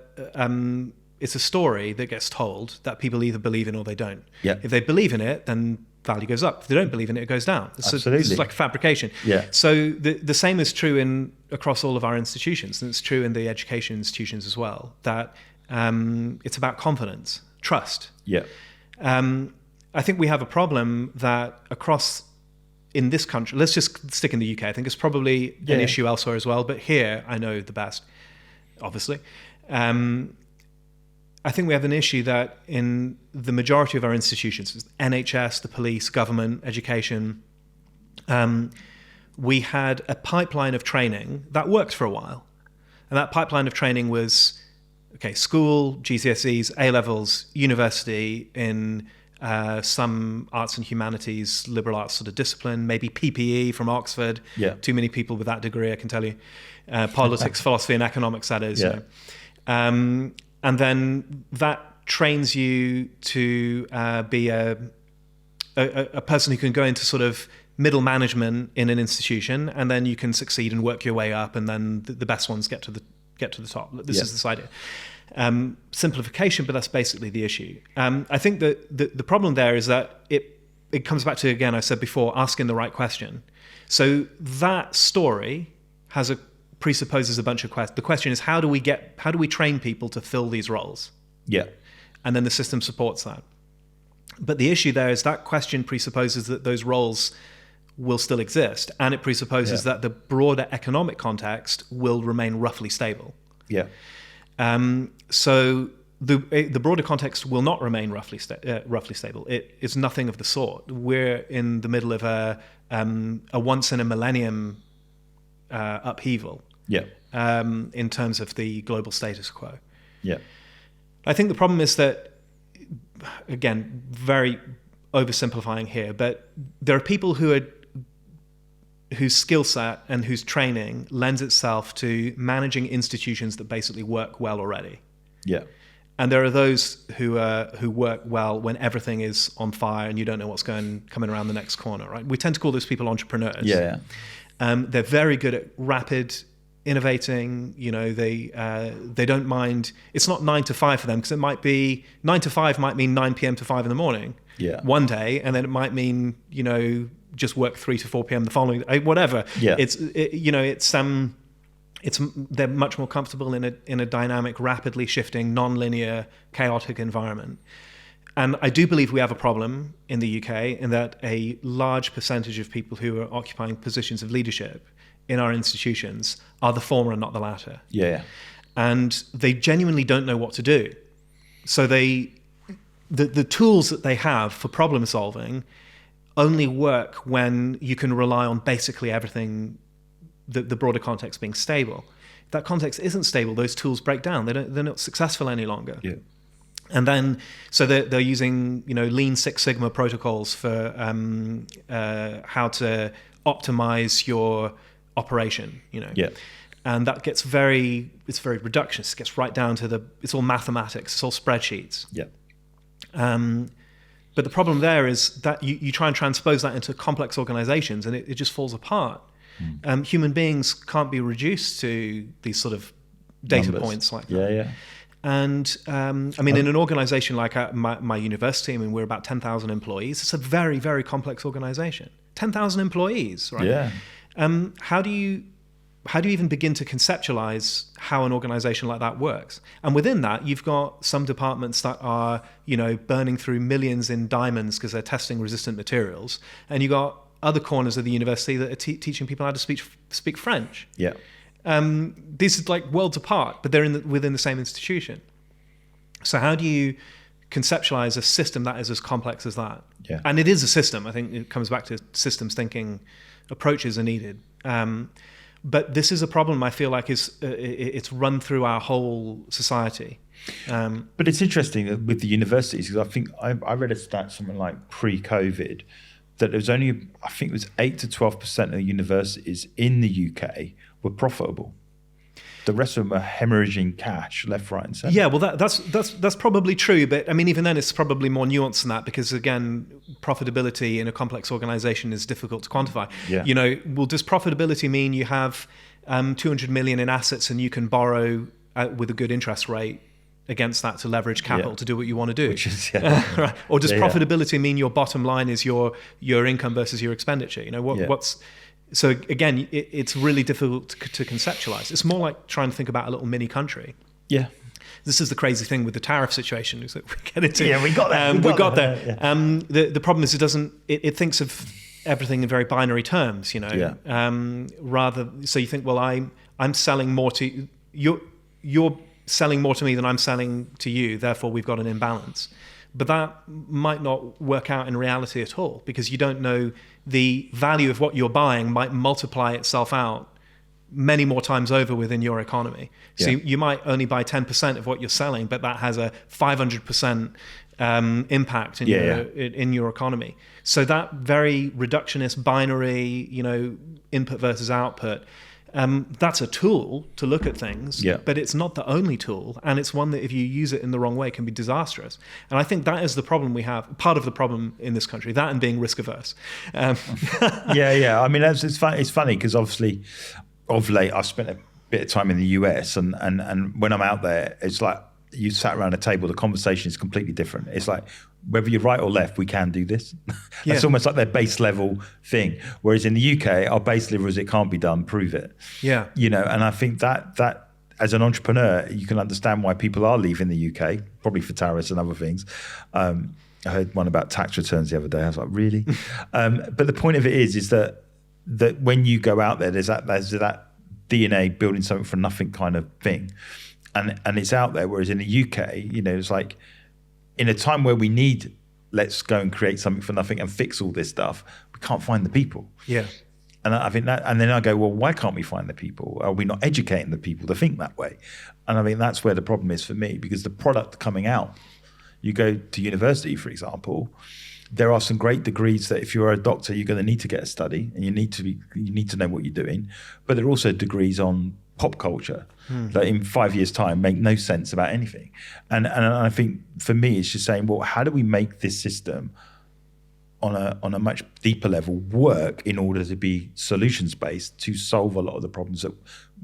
story that gets told that people either believe in or they don't. Yeah. If they believe in it, then value goes up. If they don't believe in it, it goes down. Absolutely. It's like fabrication. Yeah. So the same is true across all of our institutions, and it's true in the education institutions as well, that it's about confidence, trust. Yeah. I think we have a problem that in this country, let's just stick in the UK. I think it's probably an issue elsewhere as well, but here I know the best, obviously. I think we have an issue that in the majority of our institutions, NHS, the police, government, education, we had a pipeline of training that worked for a while. And that pipeline of training was, school, GCSEs, A-levels, university in some arts and humanities, liberal arts sort of discipline, maybe PPE from Oxford. Yeah. Too many people with that degree, I can tell you. Politics, philosophy, and economics, that is. Yeah. You know. And then that trains you to be a person who can go into sort of middle management in an institution, and then you can succeed and work your way up, and then the best ones get to the top. This is this idea. Simplification, but that's basically the issue. I think that the problem there is that it comes back to, again, I said before, asking the right question. So that story presupposes a bunch of questions. The question is, how do we train people to fill these roles? Yeah. And then the system supports that. But the issue there is that question presupposes that those roles will still exist, and it presupposes that the broader economic context will remain roughly stable. Yeah. So the broader context will not remain roughly stable. It is nothing of the sort. We're in the middle of a once in a millennium upheaval. Yeah. In terms of the global status quo. Yeah. I think the problem is that, again, very oversimplifying here, but there are people whose skill set and whose training lends itself to managing institutions that basically work well already. Yeah. And there are those who work well when everything is on fire and you don't know what's coming around the next corner, right? We tend to call those people entrepreneurs. Yeah. They're very good at rapid innovating. You know, they don't mind. It's not 9 to 5 for them, because it might be 9 to 5 might mean 9 p.m. to 5 in the morning. Yeah. One day, and then it might mean, you know, just work 3 to 4 p.m. the following day, whatever. Yeah. They're much more comfortable in a dynamic, rapidly shifting, non-linear, chaotic environment. And I do believe we have a problem in the UK in that a large percentage of people who are occupying positions of leadership in our institutions are the former and not the latter. Yeah. And they genuinely don't know what to do. So the tools that they have for problem solving only work when you can rely on basically everything, the broader context being stable. If that context isn't stable, those tools break down. They're not successful any longer. Yeah. And then, so they're using, you know, Lean Six Sigma protocols for how to optimize your operation, you know. Yeah. And that gets very reductionist. It gets right down to it's all mathematics. It's all spreadsheets. Yeah. But the problem there is that you try and transpose that into complex organizations, and it just falls apart. Human beings can't be reduced to these sort of data Numbers. Points like that. Yeah, yeah. And I mean, in an organization like my university, I mean, we're about 10,000 employees. It's a very, very complex organization. 10,000 employees, right? Yeah. How do you even begin to conceptualize how an organization like that works? And within that, you've got some departments that are, you know, burning through millions in diamonds because they're testing resistant materials, and you got other corners of the university that are teaching people how to speak French. Yeah. These are like worlds apart, but they're within the same institution. So how do you conceptualize a system that is as complex as that? Yeah. And it is a system. I think it comes back to systems thinking. Approaches are needed. But this is a problem I feel like it's run through our whole society. But it's interesting with the universities, because I think I read a stat something like pre-COVID that there was only, I think it was 8 to 12% of the universities in the UK were profitable. The rest of them are hemorrhaging cash left, right, and centre. Yeah, well, that's probably true, but I mean, even then, it's probably more nuanced than that, because again, profitability in a complex organisation is difficult to quantify. Yeah. You know, well, does profitability mean you have 200 million in assets and you can borrow with a good interest rate against that to leverage capital to do what you want to do? Which is, right. Or does profitability mean your bottom line is your income versus your expenditure? You know, what's so again, it's really difficult to conceptualize. It's more like trying to think about a little mini country. Yeah. This is the crazy thing with the tariff situation. So we get into. Yeah, we got there. We got there. Yeah. The problem is it thinks of everything in very binary terms. You know. Yeah. Rather, so you think, well, I'm selling more to you. You're selling more to me than I'm selling to you. Therefore, we've got an imbalance. But that might not work out in reality at all, because you don't know the value of what you're buying might multiply itself out many more times over within your economy. So you might only buy 10% of what you're selling, but that has a 500% impact in your economy. So that very reductionist binary, you know, input versus output, that's a tool to look at things, but it's not the only tool, and it's one that if you use it in the wrong way can be disastrous. And I think that is the problem we have, part of the problem in this country, that and being risk averse. Yeah. I mean, it's funny because obviously of late I've spent a bit of time in the US, and when I'm out there, it's like you sat around a table, the conversation is completely different. It's like, whether you're right or left, we can do this. It's almost like their base level thing. Whereas in the UK, our base level is it can't be done, prove it. Yeah. You know, and I think that as an entrepreneur, you can understand why people are leaving the UK, probably for tariffs and other things. I heard one about tax returns the other day. I was like, really? But the point of it is that when you go out there, there's that DNA building something from nothing kind of thing. And it's out there. Whereas in the UK, you know, it's like, in a time where we need, let's go and create something for nothing and fix all this stuff, we can't find the people. Yeah. And I think that, and then I go, well, why can't we find the people? Are we not educating the people to think that way? And I mean, that's where the problem is for me, because the product coming out, you go to university, for example, there are some great degrees that if you're a doctor, you're going to need to get a study, and you need to know what you're doing. But there are also degrees on pop culture that in 5 years' time make no sense about anything. And I think for me, it's just saying, well, how do we make this system on a much deeper level work in order to be solutions based to solve a lot of the problems that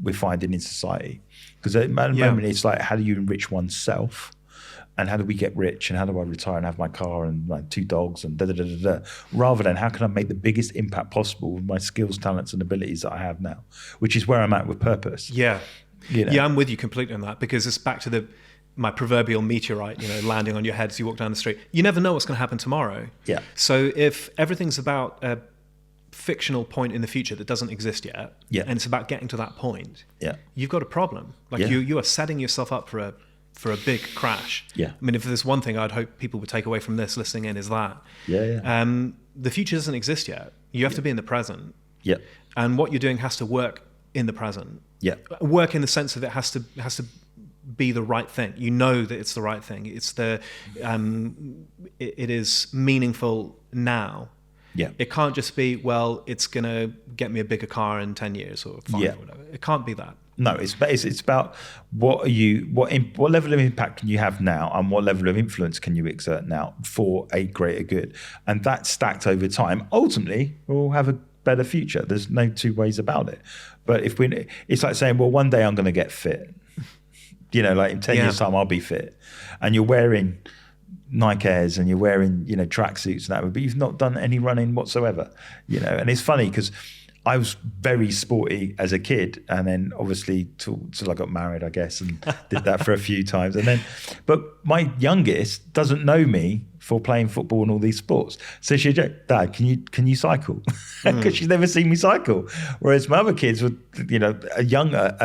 we're finding in society? Because at the moment, it's like, how do you enrich oneself? And how do we get rich? And how do I retire and have my car and like 2 dogs and rather than how can I make the biggest impact possible with my skills, talents, and abilities that I have now, which is where I'm at with purpose. Yeah. You know? Yeah, I'm with you completely on that, because it's back to my proverbial meteorite, you know, landing on your head as you walk down the street. You never know what's going to happen tomorrow. Yeah. So if everything's about a fictional point in the future that doesn't exist yet, and it's about getting to that point, you've got a problem. Like you are setting yourself up for a big crash. Yeah. I mean, if there's one thing I'd hope people would take away from this listening in is that. The future doesn't exist yet. You have to be in the present. Yeah. And what you're doing has to work in the present. Yeah. Work in the sense of it has to be the right thing. You know that it's the right thing. It's it is meaningful now. Yeah. It can't just be, well, it's going to get me a bigger car in 10 years or 5 or whatever. It can't be that. No, it's about what level of impact can you have now, and what level of influence can you exert now for a greater good, and that stacked over time ultimately will have a better future. There's no two ways about it. But it's like saying, well, one day I'm going to get fit. You know, like in 10 years' time I'll be fit, and you're wearing Nike Airs and you're wearing, you know, tracksuits and that, but you've not done any running whatsoever. You know, and it's funny because I was very sporty as a kid, and then obviously till I got married, I guess, and did that for a few times. And then, but my youngest doesn't know me for playing football and all these sports. So she said, Dad, can you cycle? Because she's never seen me cycle. Whereas my other kids were, you know, younger,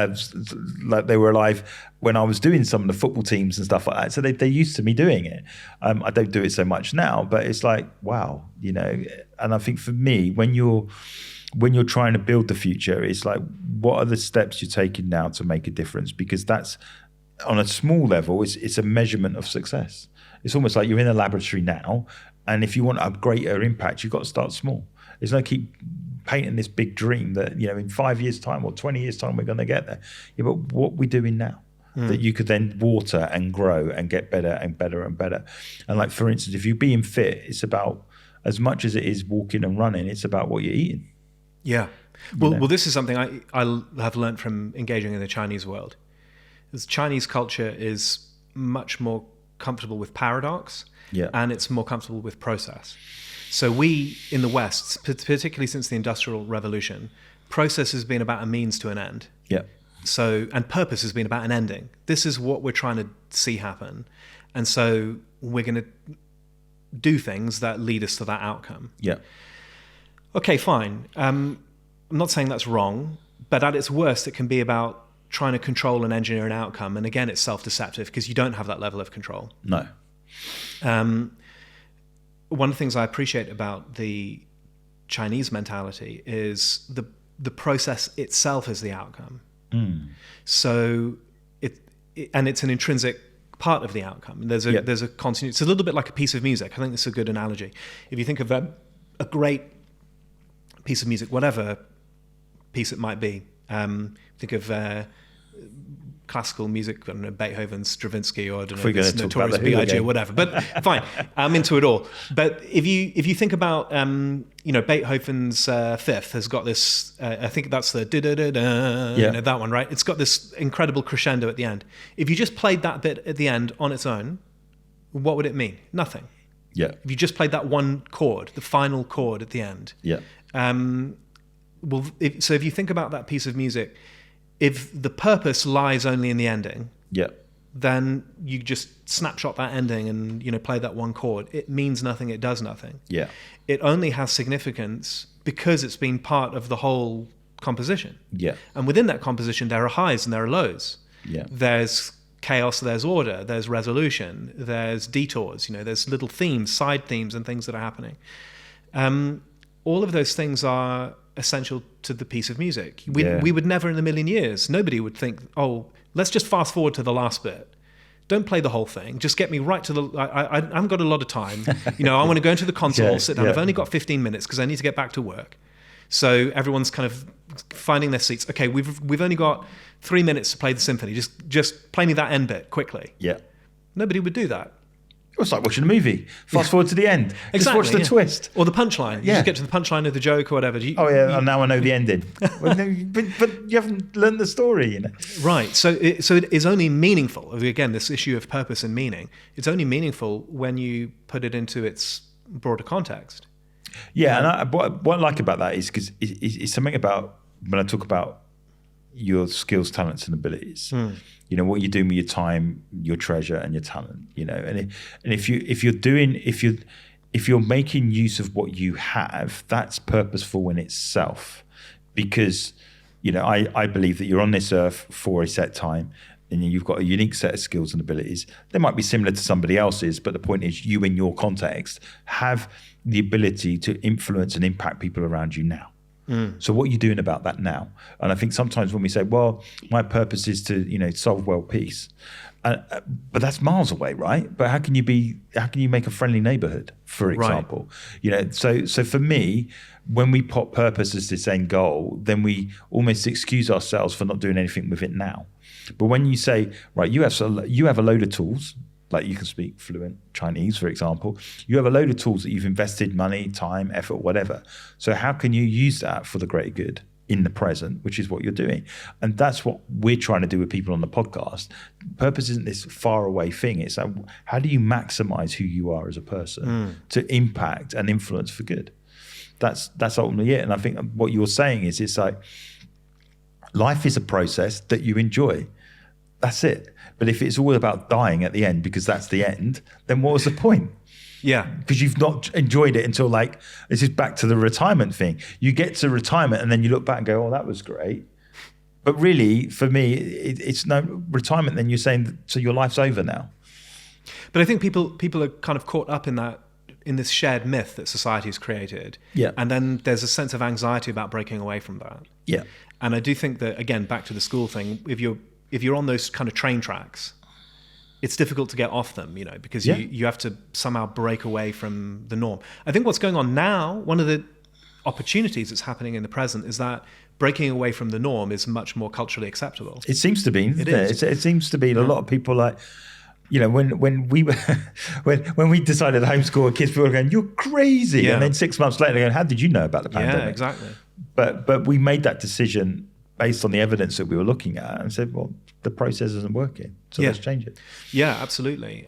like they were alive when I was doing some of the football teams and stuff like that. So they're used to me doing it. I don't do it so much now, but it's like, wow, you know. And I think for me, when you're when you're trying to build the future, it's like, what are the steps you're taking now to make a difference? Because that's, on a small level, it's a measurement of success. It's almost like you're in a laboratory now, and if you want a greater impact, you've got to start small. There's no keep painting this big dream that, in 5 years' time or 20 years' time, we're going to get there. Yeah, but what are we doing now? That you could then water and grow and get better and better and better. And like, for instance, if you're being fit, it's about, as much as it is walking and running, it's about what you're eating. Yeah. Well, this is something I have learned from engaging in the Chinese world. This Chinese culture is much more comfortable with paradox, and it's more comfortable with process. So we in the West, particularly since the Industrial Revolution, process has been about a means to an end. Yeah. So, and purpose has been about an ending. This is what we're trying to see happen. And so we're going to do things that lead us to that outcome. Yeah. Okay, fine. I'm not saying that's wrong, but at its worst, it can be about trying to control and engineer an outcome. And again, it's self-deceptive because you don't have that level of control. No. One of the things I appreciate about the Chinese mentality is the process itself is the outcome. So it's an intrinsic part of the outcome. There's a continuity. It's a little bit like a piece of music. I think this is a good analogy. If you think of a great piece of music, whatever piece it might be, think of classical music, I don't know, Beethoven, Stravinsky, or I don't know, this Notorious B.I.G. or whatever. But fine, I'm into it all. But if you think about, Beethoven's Fifth has got this. I think that's the da-da-da-da, that one, right? It's got this incredible crescendo at the end. If you just played that bit at the end on its own, what would it mean? Nothing. Yeah. If you just played that one chord, the final chord at the end. Yeah. So if you think about that piece of music, if the purpose lies only in the ending, then you just snapshot that ending and play that one chord. It means nothing. It does nothing. Yeah. It only has significance because it's been part of the whole composition. Yeah. And within that composition, there are highs and there are lows. Yeah. There's chaos, there's order, there's resolution, there's detours. There's little themes, side themes, and things that are happening. All of those things are essential to the piece of music. We would never in a million years, nobody would think, oh, let's just fast forward to the last bit. Don't play the whole thing. Just get me right to the... I haven't got a lot of time. I want to go into the console, sit down. I've only got 15 minutes because I need to get back to work. So everyone's kind of finding their seats. Okay, we've only got 3 minutes to play the symphony. Just play me that end bit quickly. Yeah. Nobody would do that. It's like watching a movie. Fast forward to the end. Exactly, just watch the twist. Or the punchline. You just get to the punchline of the joke or whatever. And now I know the ending. Well, no, but you haven't learned the story, Right. So it is only meaningful. Again, this issue of purpose and meaning. It's only meaningful when you put it into its broader context. Yeah, and what I like about that is because it's something about when I talk about your skills, talents, and abilities. What you're doing with your time, your treasure, and your talent. And if you're making use of what you have, that's purposeful in itself. Because I believe that you're on this earth for a set time, and you've got a unique set of skills and abilities. They might be similar to somebody else's, but the point is, you in your context have the ability to influence and impact people around you now. So what are you doing about that now? And I think sometimes when we say, well, my purpose is to, solve world peace, but that's miles away, right? But how can you make a friendly neighborhood, for example? Right. So for me, when we put purpose as this end goal, then we almost excuse ourselves for not doing anything with it now. But when you say, right, you have a load of tools, like you can speak fluent Chinese, for example. You have a load of tools that you've invested money, time, effort, whatever. So how can you use that for the greater good in the present, which is what you're doing? And that's what we're trying to do with people on the podcast. Purpose isn't this far away thing. It's like, how do you maximize who you are as a person to impact and influence for good? That's ultimately it. And I think what you're saying is it's like life is a process that you enjoy. That's it. But if it's all about dying at the end because that's the end, then what was the point? Yeah. Because you've not enjoyed it until this is back to the retirement thing. You get to retirement and then you look back and go, oh, that was great. But really, for me, it's no retirement. Then you're saying, so your life's over now. But I think people are kind of caught up in that in this shared myth that society has created. Yeah. And then there's a sense of anxiety about breaking away from that. Yeah. And I do think that, again, back to the school thing, if you're on those kind of train tracks, it's difficult to get off them, because you have to somehow break away from the norm. I think what's going on now, one of the opportunities that's happening in the present is that breaking away from the norm is much more culturally acceptable. It seems to be. It seems to be. A lot of people like, when we were, when we decided to homeschool our kids, people were going, "You're crazy," and then 6 months later, they're going, "How did you know about the pandemic?" Yeah, exactly. But we made that decision based on the evidence that we were looking at, and said, "Well, the process isn't working, so let's change it." Yeah, absolutely.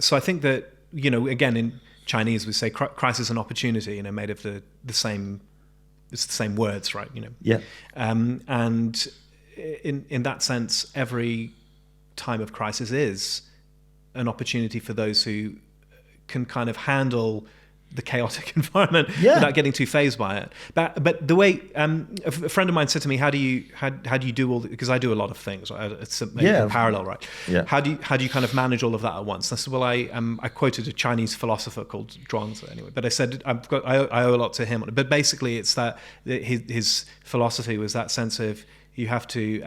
So I think that again, in Chinese we say crisis and opportunity, made of the same. It's the same words, right? Yeah. And in that sense, every time of crisis is an opportunity for those who can kind of handle the chaotic environment without getting too fazed by it. But the way a friend of mine said to me, how do you do all? Because I do a lot of things. Right? It's a parallel, right? Yeah. How do you kind of manage all of that at once? I said, well, I quoted a Chinese philosopher called Zhuangzi anyway, but I said I owe a lot to him. But basically, it's that his philosophy was that sense of you have to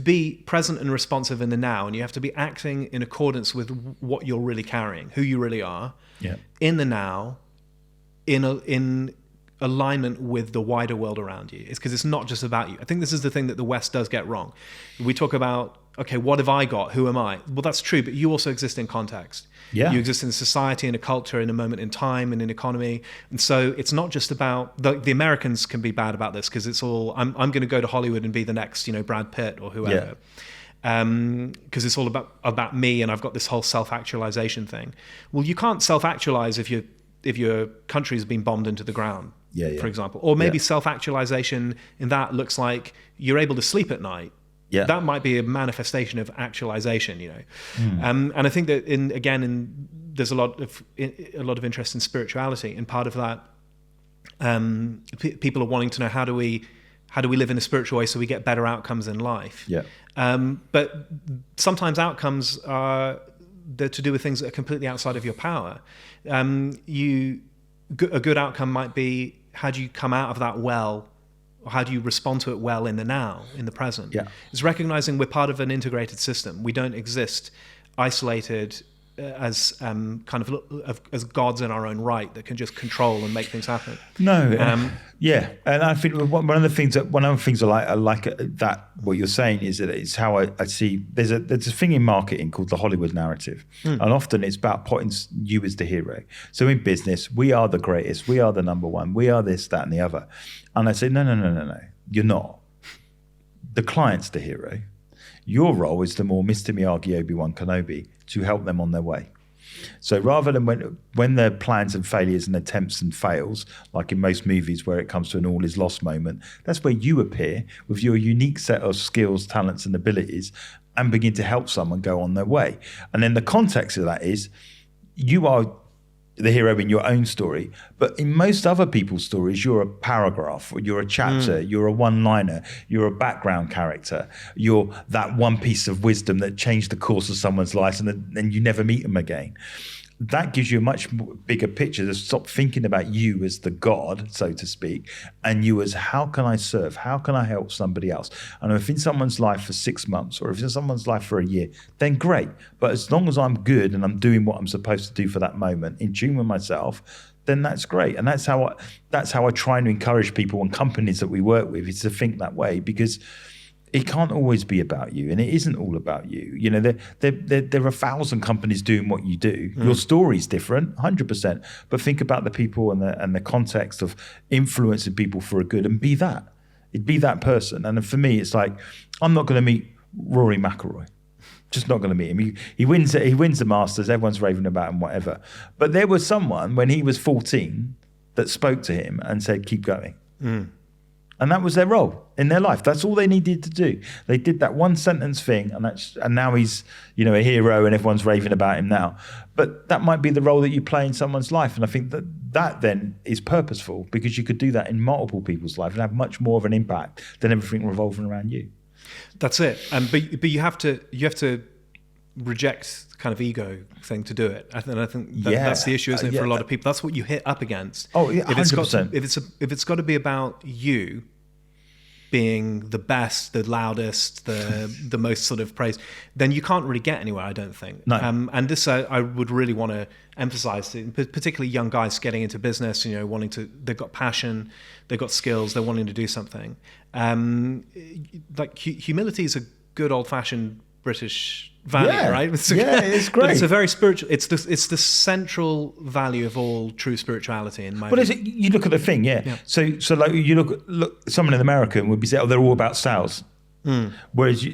be present and responsive in the now, and you have to be acting in accordance with what you're really carrying, who you really are, in the now, in alignment with the wider world around you. It's because it's not just about you. I think this is the thing that the West does get wrong. We talk about, okay, what have I got? Who am I? Well, that's true, but you also exist in context. Yeah. You exist in a society, in a culture, in a moment in time, in an economy. And so it's not just about, the Americans can be bad about this because it's all, I'm going to go to Hollywood and be the next, Brad Pitt or whoever. Because it's all about me, and I've got this whole self-actualization thing. Well, you can't self-actualize if your country's been bombed into the ground, for example. Or maybe self-actualization in that looks like you're able to sleep at night. Yeah. That might be a manifestation of actualization, And I think that there's a lot of interest in spirituality, and part of that, people are wanting to know how do we live in a spiritual way so we get better outcomes in life. Yeah. But sometimes outcomes are to do with things that are completely outside of your power. A good outcome might be, how do you come out of that well? How do you respond to it well in the now, in the present? Yeah. It's recognizing we're part of an integrated system. We don't exist isolated as kind of as gods in our own right that can just control and make things happen. No, and I think one of the things I like that what you're saying is that it's how I see there's a thing in marketing called the Hollywood narrative, and often it's about putting you as the hero. So in business, we are the greatest, we are the number one, we are this, that, and the other, and I say no, you're not. The client's the hero. Your role is the more Mr. Miyagi, Obi-Wan Kenobi, to help them on their way. So rather than when their plans and failures and attempts and fails, like in most movies where it comes to an all is lost moment, that's where you appear with your unique set of skills, talents and abilities and begin to help someone go on their way. And then the context of that is you are the hero in your own story, but in most other people's stories, you're a paragraph, or you're a chapter, you're a one-liner, you're a background character, you're that one piece of wisdom that changed the course of someone's life, and then you never meet them again. That gives you a much bigger picture to stop thinking about you as the God, so to speak, and you as how can I serve? How can I help somebody else? And if in someone's life for 6 months or if in someone's life for a year, then great. But as long as I'm good and I'm doing what I'm supposed to do for that moment, in tune with myself, then that's great. And that's how I try and encourage people and companies that we work with is to think that way, because it can't always be about you, and it isn't all about you. There are 1,000 companies doing what you do. Your story's different, 100%. But think about the people and the context of influencing people for a good, and be that. It'd be that person. And for me, it's like I'm not going to meet Rory McIlroy. Just not going to meet him. He wins the Masters. Everyone's raving about him, whatever. But there was someone when he was 14 that spoke to him and said, "Keep going." And that was their role in their life. That's all they needed to do. They did that one sentence thing, and now he's a hero, and everyone's raving about him now. But that might be the role that you play in someone's life, and I think that then is purposeful, because you could do that in multiple people's lives and have much more of an impact than everything revolving around you. That's it. But you have to reject kind of ego thing to do it. I think that's the issue, isn't it, for a lot of people? That's what you hit up against. Oh, yeah, 100%. If it's got to be about you being the best, the loudest, the most sort of praised, then you can't really get anywhere, I don't think. No. And this I would really want to emphasize, particularly young guys getting into business, they've got passion, they've got skills, they're wanting to do something. Like humility is a good old-fashioned British value, right? It's great. But it's a very spiritual. It's the central value of all true spirituality in my. Well, you look at the thing, So like you look, someone in America would be saying, "Oh, they're all about sales." Whereas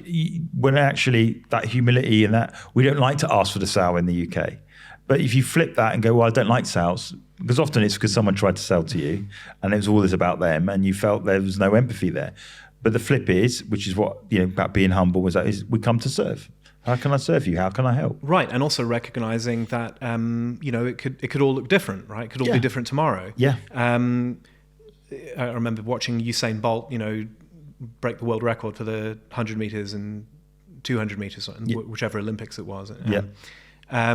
when actually that humility and that we don't like to ask for the sale in the UK, but if you flip that and go, "Well, I don't like sales," because often it's because someone tried to sell to you, and it was all this about them, and you felt there was no empathy there. But the flip is, which is what about being humble, is we come to serve. How can I serve you? How can I help? Right, and also recognizing that it could all look different, right? It could all be different tomorrow. Yeah. I remember watching Usain Bolt, break the world record for the 100 meters and 200 meters, whichever Olympics it was. I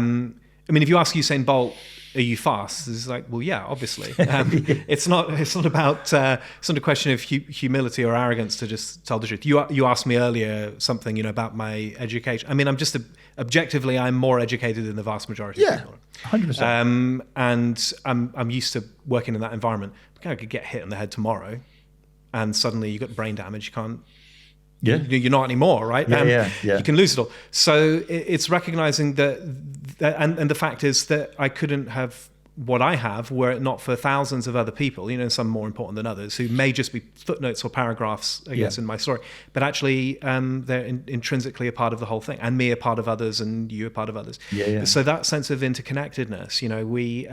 mean, if you ask Usain Bolt, "Are you fast?" It's like, well, yeah, obviously. It's not about. It's not a question of humility or arrogance to just tell the truth. You asked me earlier something, about my education. I mean, objectively, I'm more educated than the vast majority of people. 100%. And I'm used to working in that environment. I could get hit on the head tomorrow, and suddenly you got brain damage. You can't. Yeah. You're not anymore, right? Yeah. You can lose it all. So it's recognizing that and the fact is that I couldn't have what I have were it not for thousands of other people, some more important than others, who may just be footnotes or paragraphs, I guess, in my story, but actually they're intrinsically a part of the whole thing, and me a part of others, and you a part of others. Yeah. So that sense of interconnectedness, we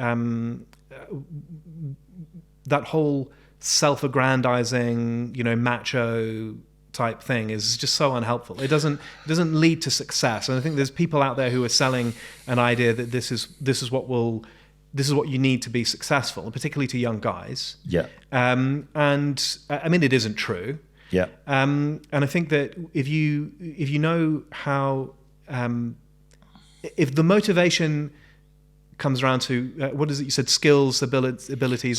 that whole self-aggrandizing, macho type thing is just so unhelpful. It doesn't lead to success. And I think there's people out there who are selling an idea that this is what you need to be successful, and particularly to young guys. Yeah. And I mean, it isn't true. Yeah. And I think that if you know how, if the motivation comes around to what is it you said? Skills, abilities,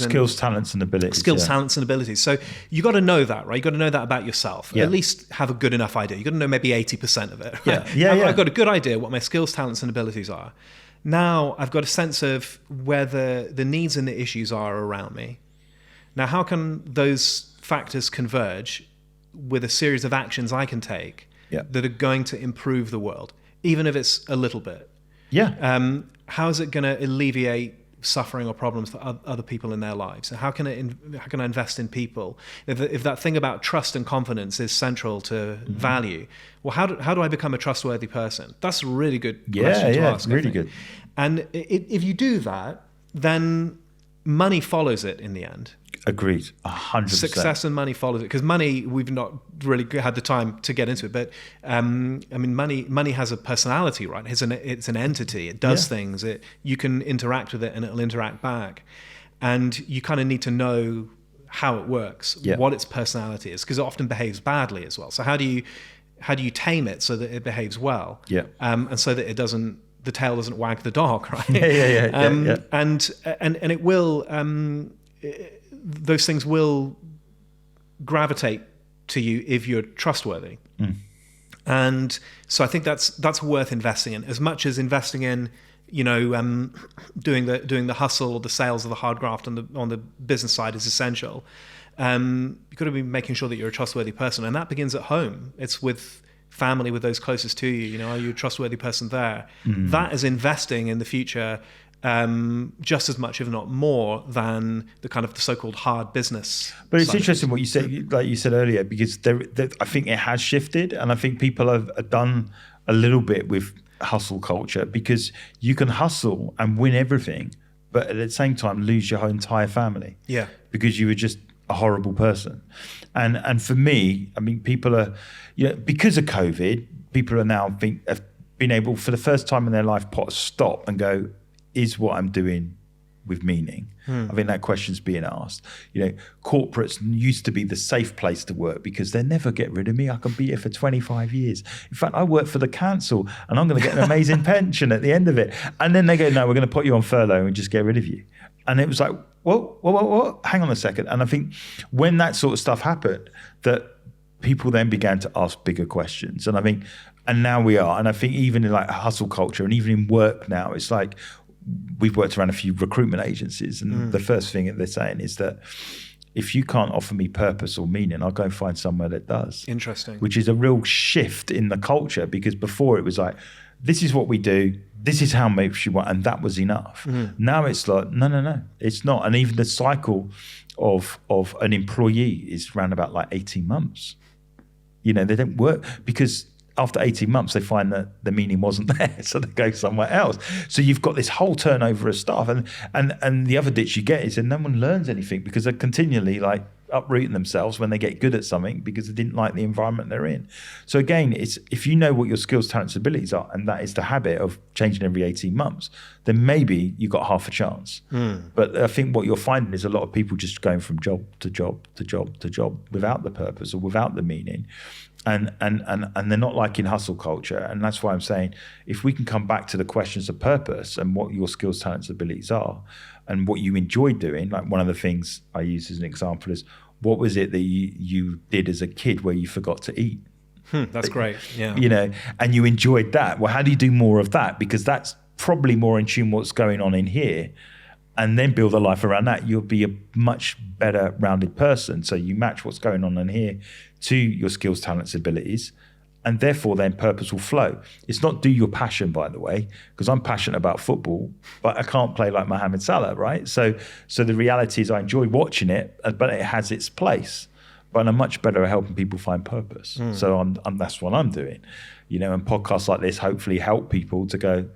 and talents, and abilities. Talents, and abilities. So you got to know that, right? You got to know that about yourself. At least have a good enough idea. You got to know maybe 80% of it. Right? I've got a good idea what my skills, talents, and abilities are. Now I've got a sense of where the needs and the issues are around me. Now, how can those factors converge with a series of actions I can take that are going to improve the world, even if it's a little bit? Yeah. How is it going to alleviate suffering or problems for other people in their lives? And how can I invest in people? If that thing about trust and confidence is central to value, well, how do I become a trustworthy person? That's a really good question to ask. Yeah, really good. And if you do that, then money follows it in the end. Agreed, 100%. Success and money follows it, because money, we've not really had the time to get into it, but I mean, money has a personality, right? It's an entity. It does things. You can interact with it, and it'll interact back, and you kind of need to know how it works, what its personality is, because it often behaves badly as well. So how do you tame it so that it behaves well? And so that the tail doesn't wag the dog, right? And it will. Those things will gravitate to you if you're trustworthy. And so I think that's worth investing in, as much as investing in doing the hustle or the sales or the hard graft on the business side is essential. You've got to be making sure that you're a trustworthy person, and that begins at home. It's with family, with those closest to you. Are you a trustworthy person there? That is investing in the future. Just as much, if not more, than the kind of the so-called hard business. But it's interesting what you said, like you said earlier, because I think it has shifted, and I think people have done a little bit with hustle culture, because you can hustle and win everything, but at the same time lose your entire family. Yeah, because you were just a horrible person. And for me, I mean, people are, because of COVID, people are now have been able for the first time in their life put a stop and go, is what I'm doing with meaning. I think that question's being asked. Corporates used to be the safe place to work because they never get rid of me. I can be here for 25 years. In fact, I work for the council and I'm going to get an amazing pension at the end of it. And then they go, no, we're going to put you on furlough and just get rid of you. And it was like, what? Hang on a second. And I think when that sort of stuff happened, that people then began to ask bigger questions. And now we are. And I think even in like hustle culture and even in work now, it's like we've worked around a few recruitment agencies. And the first thing that they're saying is that if you can't offer me purpose or meaning, I'll go and find somewhere that does. Interesting. Which is a real shift in the culture, because before it was like, this is what we do, this is how much you want, and that was enough. Now it's like, no, it's not. And even the cycle of an employee is around about like 18 months. They don't work because after 18 months, they find that the meaning wasn't there, so they go somewhere else. So you've got this whole turnover of staff, and the other ditch you get is that no one learns anything because they're continually like uprooting themselves when they get good at something because they didn't like the environment they're in. So again, it's if you know what your skills, talents, abilities are, and that is the habit of changing every 18 months, then maybe you got half a chance. But I think what you're finding is a lot of people just going from job to job to job to job without the purpose or without the meaning. And they're not liking hustle culture. And that's why I'm saying, if we can come back to the questions of purpose and what your skills, talents, abilities are, and what you enjoy doing, like one of the things I use as an example is, what was it that you did as a kid where you forgot to eat? That's great, yeah. And you enjoyed that. Well, how do you do more of that? Because that's probably more in tune with what's going on in here. And then build a life around that. You'll be a much better rounded person. So you match what's going on in here to your skills, talents, abilities, and therefore then purpose will flow. It's not do your passion, by the way, because I'm passionate about football, but I can't play like Mohamed Salah, right? So the reality is I enjoy watching it, but it has its place. But I'm much better at helping people find purpose. So that's what I'm doing. And podcasts like this hopefully help people to go,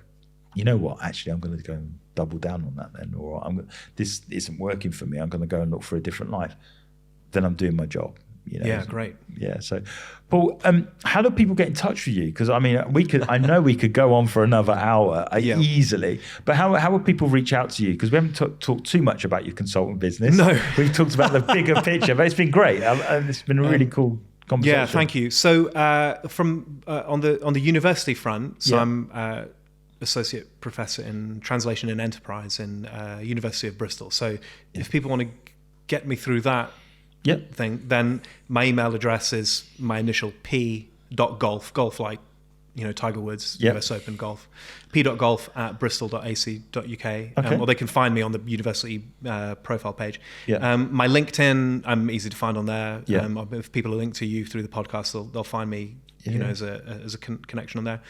you know what, actually I'm going to go and double down on that then, or this isn't working for me, I'm going to go and look for a different life. Then I'm doing my job. Yeah, great. Yeah. So, Paul, how do people get in touch with you? Because I know we could go on for another hour easily. But how would people reach out to you? Because we haven't talked too much about your consulting business. No, we've talked about the bigger picture. But it's been great. It's been a really cool conversation. Yeah, thank you. So, from on the university front, so I'm associate professor in translation and enterprise in University of Bristol. So, if people want to get me through that thing, then my email address is my initial p.golf like Tiger Woods, US Open golf, p.golf@bristol.ac.uk, or they can find me on the university profile page. My LinkedIn, I'm easy to find on there. If people are linked to you through the podcast, they'll find me as a connection on there.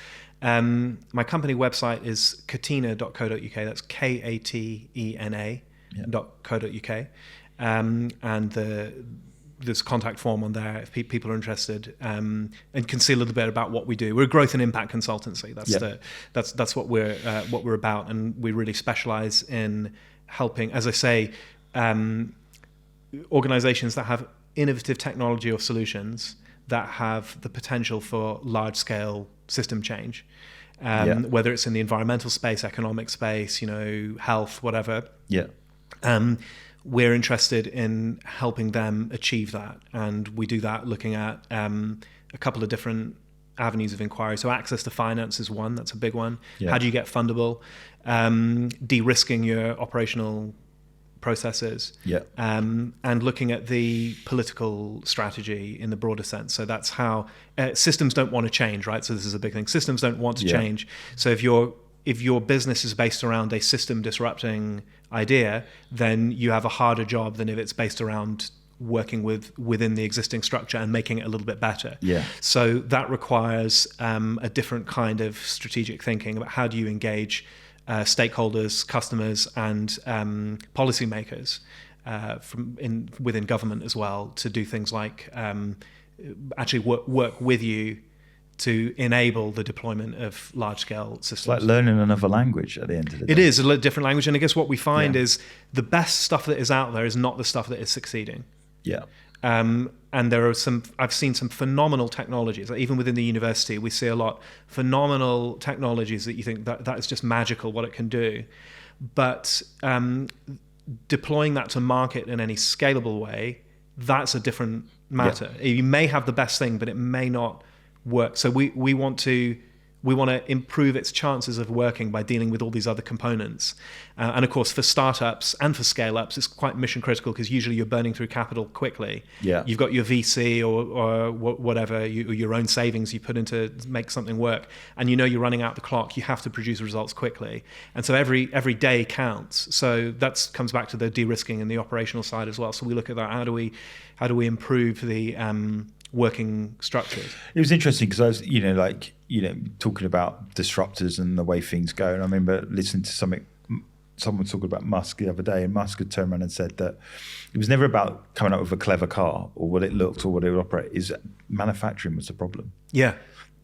My company website is katena.co.uk. That's katena.co.uk. And there's a contact form on there if people are interested, and can see a little bit about what we do. We're a growth and impact consultancy. That's what we're about, and we really specialize in helping, as I say, organizations that have innovative technology or solutions that have the potential for large scale system change, whether it's in the environmental space, economic space, health, whatever. We're interested in helping them achieve that. And we do that looking at a couple of different avenues of inquiry. So access to finance is one, that's a big one. How do you get fundable? De-risking your operational processes. And looking at the political strategy in the broader sense. So that's how systems don't want to change, right? So this is a big thing. Systems don't want to change. So if your business is based around a system disrupting idea, then you have a harder job than if it's based around working within the existing structure and making it a little bit better. So that requires a different kind of strategic thinking about how do you engage stakeholders, customers, and policymakers within government as well to do things like actually work with you to enable the deployment of large-scale systems. It's like learning another language at the end of the day. It is a different language, and I guess what we find is the best stuff that is out there is not the stuff that is succeeding. And I've seen some phenomenal technologies. Like even within the university, we see a lot phenomenal technologies that you think that is just magical what it can do. But deploying that to market in any scalable way, that's a different matter. Yeah. You may have the best thing, but it may not work. So we want to improve its chances of working by dealing with all these other components. And of course, for startups and for scale-ups, it's quite mission critical because usually you're burning through capital quickly. Yeah. You've got your VC or whatever, your own savings you put into make something work. And you know you're running out the clock. You have to produce results quickly. And so every day counts. So that comes back to the de-risking and the operational side as well. So we look at that. How do we improve the working structures? It was interesting because I was, talking about disruptors and the way things go. And I remember listening to someone talking about Musk the other day, and Musk had turned around and said that it was never about coming up with a clever car or what it looked or what it would operate. Is manufacturing was the problem. Yeah.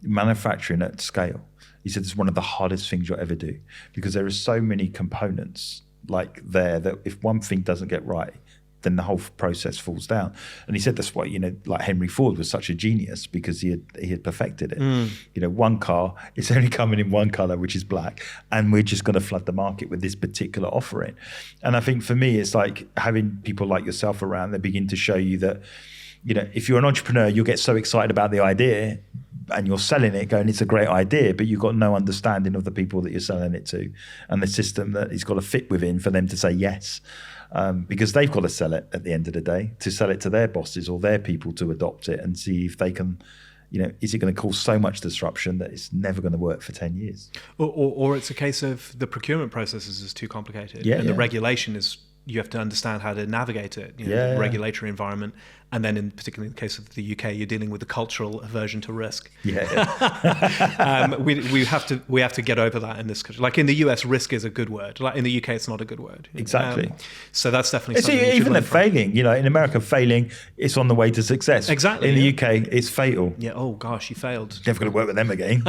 Manufacturing at scale. He said it's one of the hardest things you'll ever do because there are so many components there that if one thing doesn't get right, then the whole process falls down. And he said that's why, like Henry Ford was such a genius because he had perfected it. One car, it's only coming in one color, which is black, and we're just going to flood the market with this particular offering. And I think for me, it's like having people like yourself around that begin to show you that, if you're an entrepreneur, you'll get so excited about the idea and you're selling it going, it's a great idea, but you've got no understanding of the people that you're selling it to and the system that it's got to fit within for them to say yes. Because they've got to sell it at the end of the day, to sell it to their bosses or their people to adopt it and see if they can, is it going to cause so much disruption that it's never going to work for 10 years? Or it's a case of the procurement processes is too complicated. The regulation is, you have to understand how to navigate it, the regulatory environment. And then particularly in the case of the UK, you're dealing with the cultural aversion to risk. We have to get over that in this country. Like in the US, risk is a good word. Like in the UK, it's not a good word. Exactly. So that's definitely something even at failing, in America, failing, it's on the way to success. Exactly. In the UK, it's fatal. Yeah. Oh gosh, you failed. Never going to work with them again.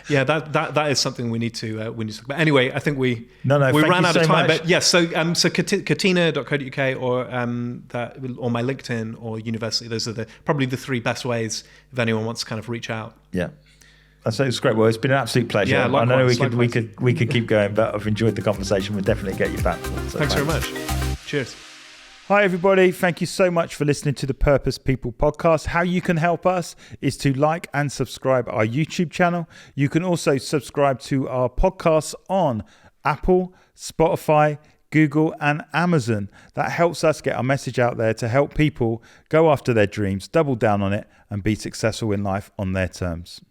Yeah, that is something we need to talk about. Anyway, I think we ran out of time. Much. But yes, so Katena.co.uk or my LinkedIn or university. Those are probably the three best ways if anyone wants to kind of reach out. Yeah. I say it's great. Well, it's been an absolute pleasure. Yeah, likewise, I know we could keep going, but I've enjoyed the conversation. We'll definitely get you back. So thanks very much. Cheers. Hi, everybody. Thank you so much for listening to the Purpose People podcast. How you can help us is to like and subscribe our YouTube channel. You can also subscribe to our podcasts on Apple, Spotify, Google and Amazon. That helps us get our message out there to help people go after their dreams, double down on it and be successful in life on their terms.